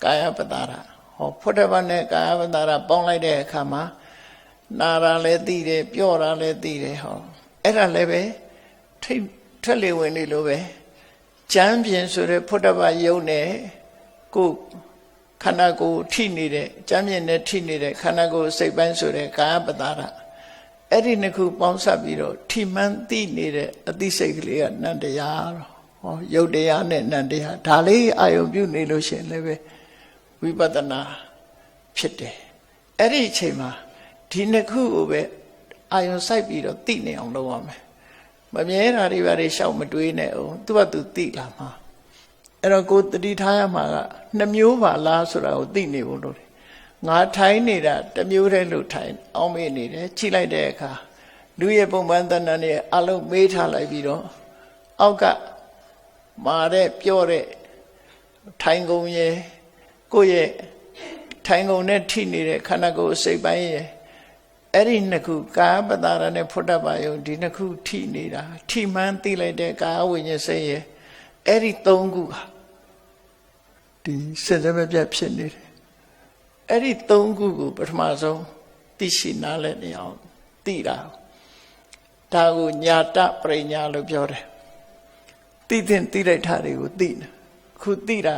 ကာယပတာရဟောဖုဒ္ဓဘာနဲ့ကာယပတာရပေါင်းလိုက်တဲ့အခါမှာနာတာလည်းသိတယ်ပြော့တာလည်းသိတယ်ဟောအဲ့ဒါလည်းပဲထွက်လေဝင်လေလိုပဲကြမ်းပြင်ဆိုတဲ့ဖုဒ္ဓဘာယုံနဲ့ကိုခန္ဓာကိုယ်ထိနေတဲ့ကြမ်းပြင်နဲ့ထိနေတဲ့ခန္ဓာကိုယ်စိတ်ပိုင်းဆိုတဲ့ကာယပတာရအဲ့ဒီနှစ်ခုပေါင်းစပ်ပြီးတော့ထိမှန်သိနေတဲ့အသိစိတ်ကလေးကနန္တရားဟောယုတ်တရားနဲ့နန္တရားဒါလေးအာယုံပြုနေလို့ရှိရင်လည်းပဲဝိပဿနာဖြစ်တယ်အဲ့ဒီအချိန်မှာဒီနှစ်ခုကိုပဲအာယုံစိုက်ပြီးတော့သိနေအောင်လုပ်ရမယ်မမြဲတာတွေဘာတွေရှောက်မတွေးနဲ့အောင်သူ့ဘာသူသိလာမှာအဲ့တော့ကိုတတိထားရမှာကနှမျိုးပါလားဆိုတာကိုသိနေဖို့လိုတယ်ငါထိုင်နေတာတစ်မျိုးတည်းလို့ထိုင်အောင်မေ့နေတယ်ချိလိုက်တဲ့အခါလူရဲ့ပုံမှန်တဏ္ဍာနဲ့အလုံးမေးထားလိုက်ပြီးတော့အောက်ကမာတဲ့ပြောတဲ့ထိုင်ကုန်ရဲ့ကိုယ့်ရဲ့ထိုင်ကုန်နဲ့ထိနေတဲ့ခန္ဓာကိုယ်စိတ်ပိုင်းရဲ့အဲ့ဒီနှစ်ခုကာယပတာရနဲ့ဖုဒ္ဓဘာယုံဒီနှစ်ခုထိနေတာထိမှန်းသိလိုက်တဲ့ကာယဝိညာဉ်စိတ်ရဲ့အဲ့ဒီသုံးခုဟာဒီစစပဲပြတ်ဖြစ်နေတယ်အဲ့ဒီသုံးခုကိုပထမဆုံးသိရှိနားလည်နေအောင်သိတာဒါကိုညာတပရိညာလို့ပြောတယ်သိတဲ့သိလိုက်တာတွေကိုသိတယ်ခုသိတာ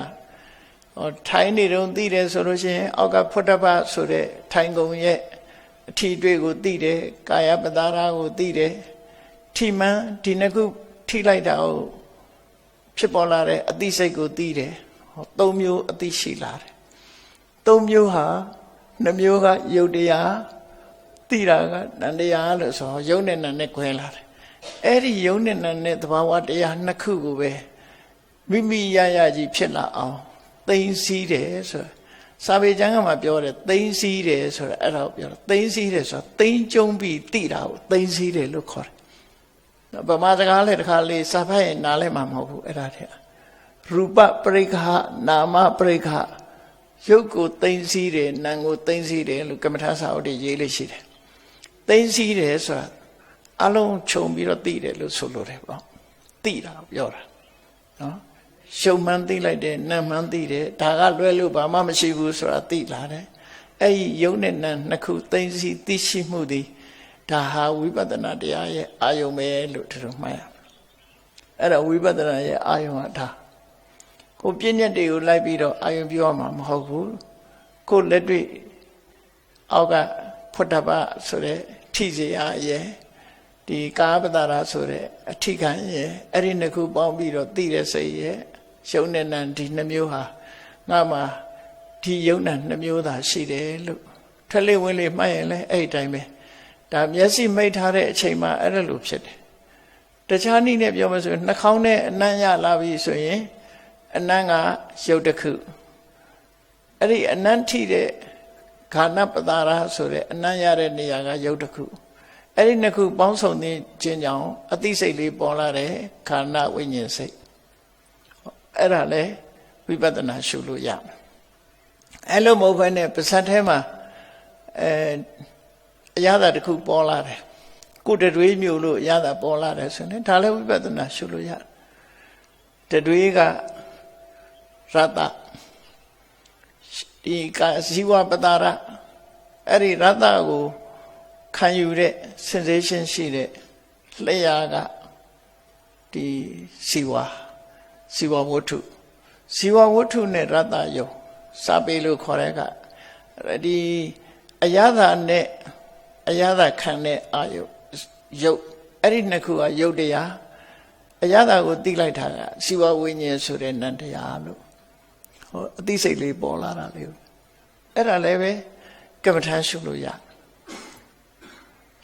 ထိုင်နေတော့သိတယ်ဆိုလို့ရှိရင်အောက်ကဖုဒ္ဓဘာဆိုတဲ့ထိုင်ကုန်ရဲ့အထီးတွေ့ကိုသိတယ်ကာယပတာရကိုသိတယ်ထိမှန်ဒီနှစ်ခုထိလိုက်တာကိုဖြစ်ပေါ်လာတဲ့အသိစိတ်ကိုသိတယ်သုံးမျိုးအသိရှိလာတယ်သုံးမျိုးဟာနှစ်မျိုးကယုတ်တရားသိတာကနန္တရားလို့ဆိုယုတ်နဲ့နံနဲ့ခွဲလာတယ်အဲ့ဒီယုတ်နဲ့နံနဲ့သဘာဝတရားနှစ်ခုကိုပဲမိမိရရကြီးဖြစ်လာအောင်သိသိတယ်ဆိုစာပေကျမ်းကမှပြောတယ်သိသိတယ်ဆိုတာအဲ့ဒါကိုပြောတယ်သိသိတယ်ဆိုတာသိကျုံပြီးသိတာကိုသိသိတယ်လို့ခေါ်တယ်ဗမာစကားလည်းတစ်ခါလေးစာဖတ်ရင်နားလဲမှာမဟုတ်ဘူးအဲ့ဒါတည်းရူပပရိက္ခနာမပရိက္ခရုပ်ကိုသိသိတယ်နာမ်ကိုသိသိတယ်လို့ကမ္မထာစာအုပ်တွေရေးလို့ရှိတယ်သိသိတယ်ဆိုတာအလုံးခြုံပြီးတော့သိတယ်လို့ဆိုလိုတယ်ပေါ့သိတာပြောတာနော်ရှုံမှန်းသိလိုက်တယ်နာမ်မှန်းသိတယ်ဒါကလွဲလို့ဘာမှမရှိဘူးဆိုတာသိလာတယ်အဲ့ဒီယုံနဲ့နာမ်နှစ်ခုသိသိသိရှိမှုသည်ဒါဟာဝိပဿနာတရားရဲ့အာယုံပဲလို့တို့မှတ်ရအဲ့ဒါဝိပဿနာရဲ့အာယုံကဒါကိုပြည့်ညက်တွေကိုလိုက်ပြီးတော့အာယုံပြောမှာမဟုတ်ဘူးကိုလက်တွေ့အောက်ကဖုဒ္ဓဘာဆိုတဲ့ထိစေရရဲ့ဒီကာပတာရဆိုတဲ့အထိခံရဲ့အဲ့ဒီနှစ်ခုပေါင်းပြီးတော့သိတဲ့စိတ်ရဲ့ယုံနဲ့နံဒီနှမျိုးဟာငါမှာဒီယုံနဲ့နှမျိုးသာရှိတယ်လို့ထွက်လေဝင်လေမှတ်ရင်လည်းအဲ့ဒီတိုင်းပဲဒါမျက်စိမိတ်ထားတဲ့အချိန်မှာအဲ့ဒါလိုဖြစ်တယ်တခြားနည်းနဲ့ပြောမှဆိုရင်နှာခေါင်းနဲ့အနံ့ရလာပြီဆိုရင်အနံ့ကရုပ်တစ်ခုအဲ့ဒီအနံ့ထိတဲ့ခန္ဓာပတာရဆိုတဲ့အနံ့ရတဲ့နေရာကရုပ်တစ်ခုအဲ့ဒီနှစ်ခုပေါင်းစုံခြင်းကြောင့်အသိစိတ်လေးပေါ်လာတဲ့ခန္ဓာဝိညာဉ်စိတ်အဲ့ဒါလေဝိပဿနာရှုလို့ရမယ်အဲ့လိုမဟုတ်ဘဲနဲ့ပါဇက်ထဲမှာအရာတစ်ခုပေါ်လာတယ် ကိုတတွေးမျိုးလို့ရတာပေါ်လာတယ်ဆိုရင်ဒါလည်းဝိပဿနာရှုလို့ရတတွေးကရတ္တဒီကာဇီဝပတာရအဲ့ဒီရတ္တကိုခံယူတဲ့ sensation ရှိတဲ့လျှာကဒီဇီဝဝတ္ထုဇီဝဝတ္ထုနဲ့ရတ္တယုံစာပေလို့ခေါ်တဲ့ကဒီအယသာနဲ့အယသာခံတဲ့အာယုယုတ်အဲ့ဒီနှစ်ခုကယုတ်တရားအယသာကိုသိလိုက်တာကဇီဝဝိညာဉ်ဆိုတဲ့နံတရားလို့ဟောအသိစိတ်လေးပေါ်လာတာလေအဲ့ဒါလည်းပဲကမ္မထာရှုလို့ရ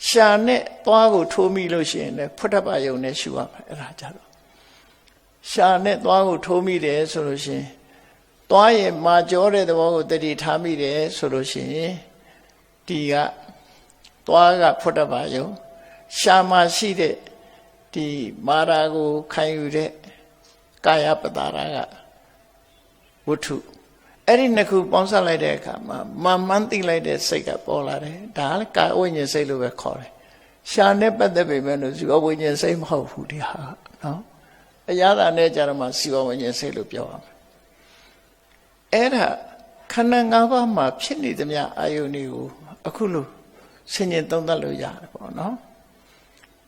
ရှာနဲ့သွားကိုထိုးမိလို့ရှိရင်လည်းဖွတ်တပ္ပယုံနဲ့ရှုရမယ်အဲ့ဒါကြတော့ရှာနဲ့သွားကိုထိုးမိတယ်ဆိုလို့ရှိရင်သွားရဲ့မာကြောတဲ့သဘောကိုတတိထားမိတယ်ဆိုလို့ရှိရင်ဒီကသွားကဖွတ်တပ္ပယုံရှာမှာရှိတဲ့ဒီမာရာကိုခံယူတဲ့ကာယပတာရကဝတ္ထုအဲ့ဒီနှစ်ခုပေါင်းစပ်လိုက်တဲ့အခါမှာမှန်သိလိုက်တဲ့စိတ်ကပေါ်လာတယ်ဒါလည်းကာယဝိညာဉ်စိတ်လို့ပဲခေါ်တယ်ရှာနဲ့ပတ်သက်ပေမဲ့လို့ဇီဝဝိညာဉ်စိတ်မဟုတ်ဘူးဒီဟာနော်အရာသာနဲ့ကြတော့မှဇီဝဝိညာဉ်စိတ်လို့ပြောရမယ်အဲ့ဒါခန္ဓာ၅ပါးမှာဖြစ်နေသမျှအာယုန်တွေကိုအခုလို့ဆင်ញင်သုံးသပ်လို့ရတယ်ပေါ့နော်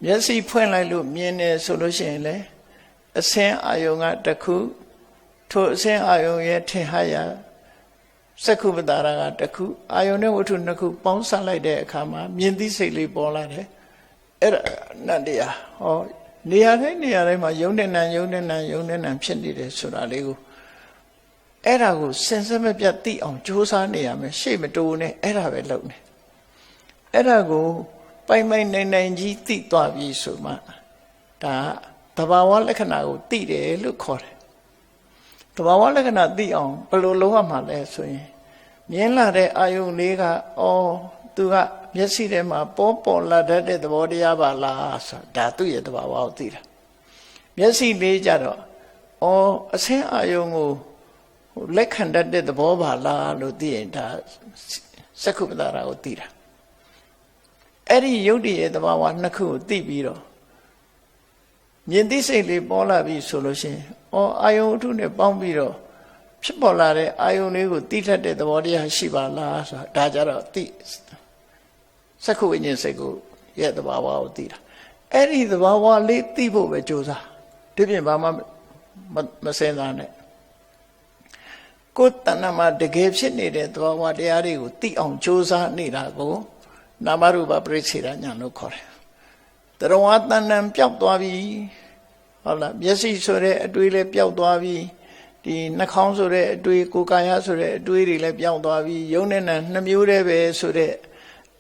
မျက်စိဖွင့်လိုက်လို့မြင်တယ်ဆိုလို့ရှိရင်လေအစင်းအာယုန်ကတစ်ခုထိုအစင်းအာယုန်ရဲ့ထင်ဟရစက္ခုပတာရကတစ်ခုအာယုန်နဲ့ဝတ္ထုနှစ်ခုပေါင်းစပ်လိုက်တဲ့အခါမှာမြင်သိစိတ်လေးပေါ်လာတယ်အဲ့ဒါနတ်တရားဟောနေရာတိုင်းမှာယုံတဲ့နံဖြစ်နေတယ်ဆိုတာလေးကိုအဲ့ဒါကိုစင်စမပြတ်သိအောင်ကြိုးစားနေရမယ်ရှေ့မတိုးနဲ့အဲ့ဒါပဲလုပ်နေအဲ့ဒါကိုပိုင်နိုင်ကြီးသိသွားပြီဆိုမှဒါသဘာဝလက္ခဏာကိုသိတယ်လို့ခေါ်တယ်သဘာဝလက္ခဏာသိအောင်ဘယ်လိုလုပ်ရမှာလဲဆိုရင်မြင်လာတဲ့အာယုန်လေးကသူကမျက်စိထဲမှာပေါ်လာတတ်တဲ့သဘောတရားပါလားဆိုတာဒါသူ့ရဲ့သဘာဝကိုသိတာမျက်စိလေးကြတော့အဆင်းအာယုန်ကိုလက်ခံတတ်တဲ့သဘောပါလားလို့သိရင်ဒါစက္ခုပတာရကိုသိတာအဲ့ဒီယုတ်တည်းရဲ့သဘာဝနှစ်ခုကိုသိပြီးတော့မြင်သိစိတ်လေးပေါ်လာပြီဆိုလို့ရှိရင်အာယုန်အထုနဲ့ပေါင်းပြီးတော့ဖြစ်ပေါ်လာတဲ့အာယုန်လေးကိုသိတတ်တဲ့သဘောတရားရှိပါလားဆိုတာဒါကြတော့သိစက္ခုဝိညာဉ်စိတ်ကိုရဲ့သဘာဝကိုသိတာအဲ့ဒီသဘာဝလေးသိဖို့ပဲကြိုးစားဒီပြင်ဘာမှမစင်စားနဲ့ကိုယ်တဏ္ဍမှာတကယ်ဖြစ်နေတဲ့သဘာဝတရားတွေကိုသိအောင်ကြိုးစားနေတာကိုနာမရူပပရိစ္ဆေဒညာလို့ခေါ်တယ်တရဝတဏ္ဍပျောက်သွားပြီဟုတ်လားမျက်စိဆိုတဲ့အတွေးလည်းပျောက်သွားပြီဒီနှာခေါင်းဆိုတဲ့အတွေးကိုယ်ကာယဆိုတဲ့အတွေးတွေလည်းပျောက်သွားပြီယုံနဲ့နှနှစ်မျိုးတည်းပဲဆိုတဲ့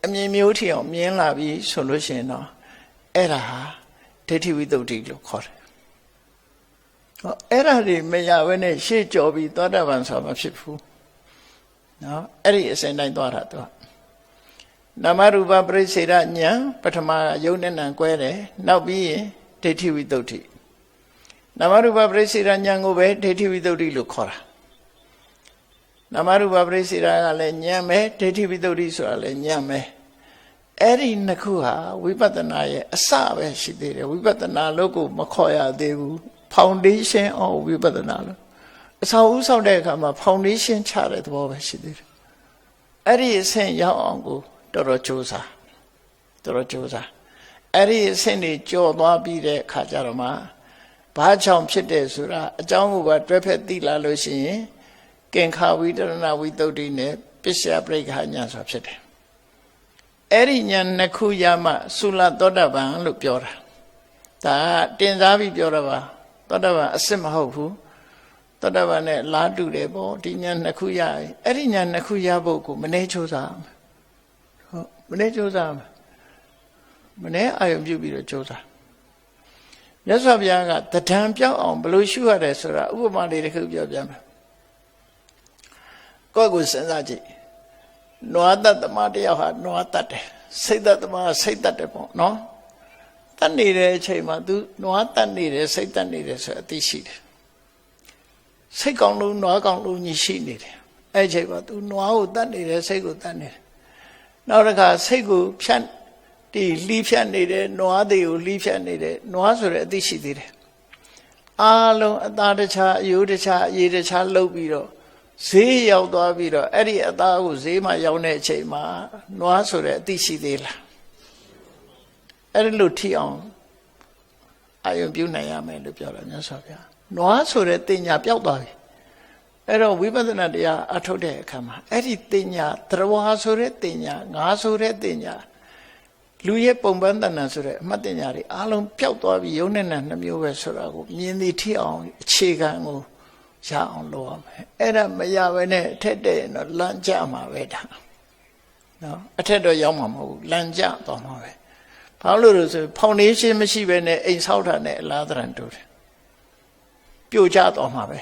အမြင်မျိုးထီအောင်မြင်လာပြီဆိုလို့ရှိရင်တော့အဲ့ဒါဟာဒိဋ္ဌိဝိတ္တုလို့ခေါ်တယ်အဲ့ဒါတွေမရဘဲနဲ့ရှေ့ကြော်ပြီးသောတာပန်ဆိုတာမဖြစ်ဘူးနော်အဲ့ဒီအစဉ်တိုင်းသွားတာသူကနာမရူပပရိစ္ဆေဒဉာဏ်ပထမယုံနဲ့နံကွဲတယ်နောက်ပြီးရင်ဒိဋ္ဌိဝိတ္တုနာမရူပပရိစ္ဆေဒဉာဏ်ကိုပဲဒိဋ္ဌိဝိတ္တုလို့ခေါ်တာနာမရူပပရိစ္ဆေဒကလည်းဉာဏ်ပဲဒိဋ္ဌိဝိတ္တုဆိုတာလည်းဉာဏ်ပဲအဲ့ဒီနှစ်ခုဟာဝိပဿနာရဲ့အစပဲရှိသေးတယ်ဝိပဿနာလို့ကိုမခေါ်ရသေးဘူးfoundation of ဝိပဿနာလို့အဆောက်အဦဆောက်တဲ့အခါမှာ foundation ချတဲ့သဘောပဲရှိသေးတယ်အဲ့ဒီအဆင့်ရောက်အောင်ကိုတော်တော်ကြိုးစားအဲ့ဒီအဆင့်တွေကြော်သွားပြီးတဲ့အခါကျတော့မှဘာကြောင့်ဖြစ်တယ်ဆိုတာအကြောင်းကိုပါတွဲဖက်သိလာလို့ရှိရင်ကင်္ခာဝိတရဏဝိတ္တုနဲ့ပစ္စယပရိက္ခဉာဏ်ဆိုတာဖြစ်တယ်အဲ့ဒီဉာဏ်နှစ်ခုရမှသုလသောတပန်လို့ပြောတာဒါတင်စားပြီးပြောတာပါသောတပန်အစစ်မဟုတ်ဘူးသောတပန်နဲ့လားတူတယ်ပေါ့ဒီဉာဏ်နှစ်ခုရအဲ့ဒီဉာဏ်နှစ်ခုရဖို့ကိုမနှဲချိုးစားဟုတ်မနှဲချိုးစားမနှဲအာယုံပြုပြီးတော့ချိုးစားမြတ်စွာဘုရားကတဒံပြောက်အောင်ဘယ်လိုရှုရတယ်ဆိုတာဥပမာလေးတစ်ခုပြောပြမယ်ကိုယ့်ကိုစဉ်းစားကြည့်နွားတတ်သမားတယောက်ဟာနွားတတ်တယ်စိတ်တတ်သမားစိတ်တတ်တယ်ပေါ့နော်တတ်နေတဲ့အချိန်မှာ तू နွားတတ်နေတယ်စိတ်တတ်နေတယ်ဆိုအသိရှိတယ်စိတ်ကောင်းလို့နွားကောင်းလို့ညီရှိနေတယ်အဲ့အချိန်မှာ तू နွားကိုတတ်နေတယ်စိတ်ကိုတတ်နေတယ်နောက်တစ်ခါစိတ်ကိုဖြတ် ဒီလှီးဖြတ်နေတဲ့နွားတွေကိုလှီးဖြတ်နေတဲ့နွားဆိုတဲ့အသိရှိသေးတယ်အားလုံးအသားတခြားအယိုးတခြားအရေးတခြားလှုပ်ပြီးတော့ဈေးရောက်သွားပြီးတော့အဲ့ဒီအသားကိုဈေးမှာရောက်တဲ့အချိန်မှာနွားဆိုတဲ့အသိရှိသေးလားအဲ့ဒီလိုထိအောင်အာယုံပြုနိုင်ရမယ်လို့ပြောတာမြတ်စွာဘုရားနွားဆိုတဲ့တင်ညာပျောက်သွားပြီအဲ့တော့ဝိပဿနာတရားအထုတ်တဲ့အခါမှာအဲ့ဒီတင်ညာသရဝါဆိုတဲ့တင်ညာငါဆိုတဲ့တင်ညာလူရဲ့ပုံပန်းတဏ္ဍာဆိုတဲ့အမှတ်တင်ညာတွေအားလုံးပျောက်သွားပြီးယုံနဲ့နှမျိုးပဲဆိုတာကိုမြင်သိထိအောင်အခြေခံကိုရအောင်လုပ်ရမယ်အဲ့ဒါမရဘဲနဲ့အထက်တဲ့ရင်တော့လမ်းကျမှာပဲဒါနော်အထက်တော့ရောက်မှာမဟုတ်ဘူးလမ်းကျသွားမှာပဲဘာလို့လဲဆိုဖောင်ဒေးရှင်းမရှိဘဲနဲ့အိမ်ဆောက်တာနဲ့အလားတရံတူတယ်ပြိုကျသွားမှာပဲ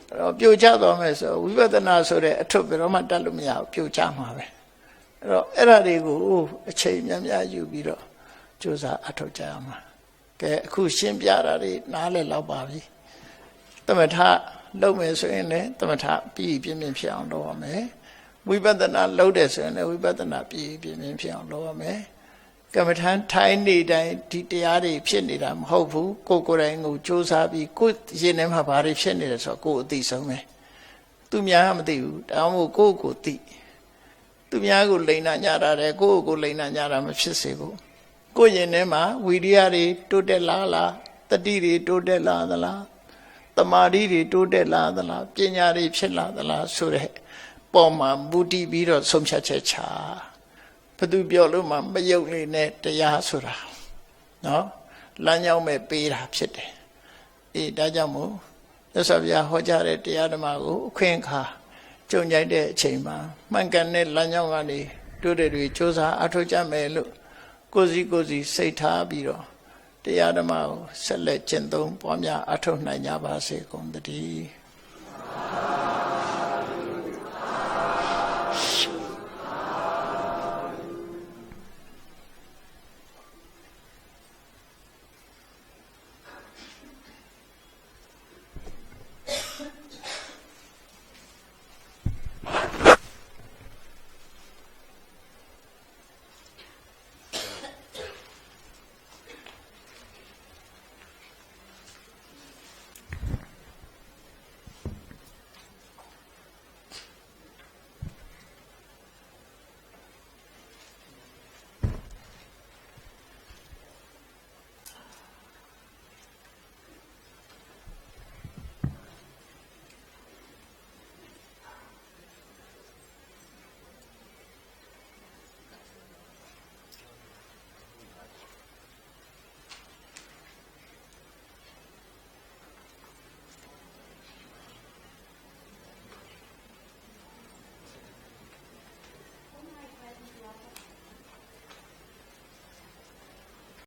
အဲ့တော့ပြိုကျသွားမယ်ဆိုဝိပဿနာဆိုတဲ့အထုပ်ဘယ်တော့မှတတ်လို့မရဘူးပြိုကျမှာပဲအဲ့တော့အဲ့ဒါတွေကိုအချိန်များများယူပြီးတော့ကြိုးစားအထောက်ကြရမှာကဲအခုရှင်းပြတာတွေနားလည်လောက်ပါပြီသမထလုပ်မယ်ဆိုရင်လည်းသမထပြီးပြင်းပြင်းဖြစ်အောင်လုပ်ရမယ်ဝိပဿနာလုပ်တယ်ဆိုရင်လည်းဝိပဿနာပြီးပြင်းပြင်းဖြစ်အောင်လုပ်ရမယ်ကမ္မထထိုင်းနေတိုင်းဒီတရားတွေဖြစ်နေတာမဟုတ်ဘူးကိုယ်တိုင်ကိုကြိုးစားပြီးကိုယ်ရင်ထဲမှာဘာတွေဖြစ်နေတယ်ဆိုတော့ကိုယ်အသိဆုံးပဲသူများမသိဘူးဒါမှမဟုတ်ကိုယ်သိသူများကိုလိန်နာညတာတယ်ကိုယ့်ကိုလိန်နာညတာမဖြစ်စေဘူးကိုယ့်ရင်ထဲမှာဝိရိယတွေတိုးတက်လာလားတတိတွေတိုးတက်လာသလားတမာတိတွေတိုးတက်လာသလားပညာတွေဖြစ်လာသလားဆိုတဲ့ပေါ်မှာမူတည်ပြီးတော့ဆုံးဖြတ်ချက်ချဘသူပြောလို့မှမယုတ်လေနဲ့တရားဆိုတာနော်လမ်းကြောင်းပဲပေးတာဖြစ်တယ်အေးဒါကြောင့်မို့သစ္စာပြဟောကြားတဲ့တရားဓမ္မကိုအခွင့်အခါကြုံကြိုက်တဲ့အချိန်မှာမှန်ကန်တဲ့လမ်းကြောင်းကနေတို့တွေစ조사အထောက်ကြမယ်လို့ကိုစီစိတ်ထားပြီးတော့တရားဓမ္မကိုဆက်လက်ကျင့်သုံးပွားများအထောက်နိုင်ကြပါစေကုန်သတည်း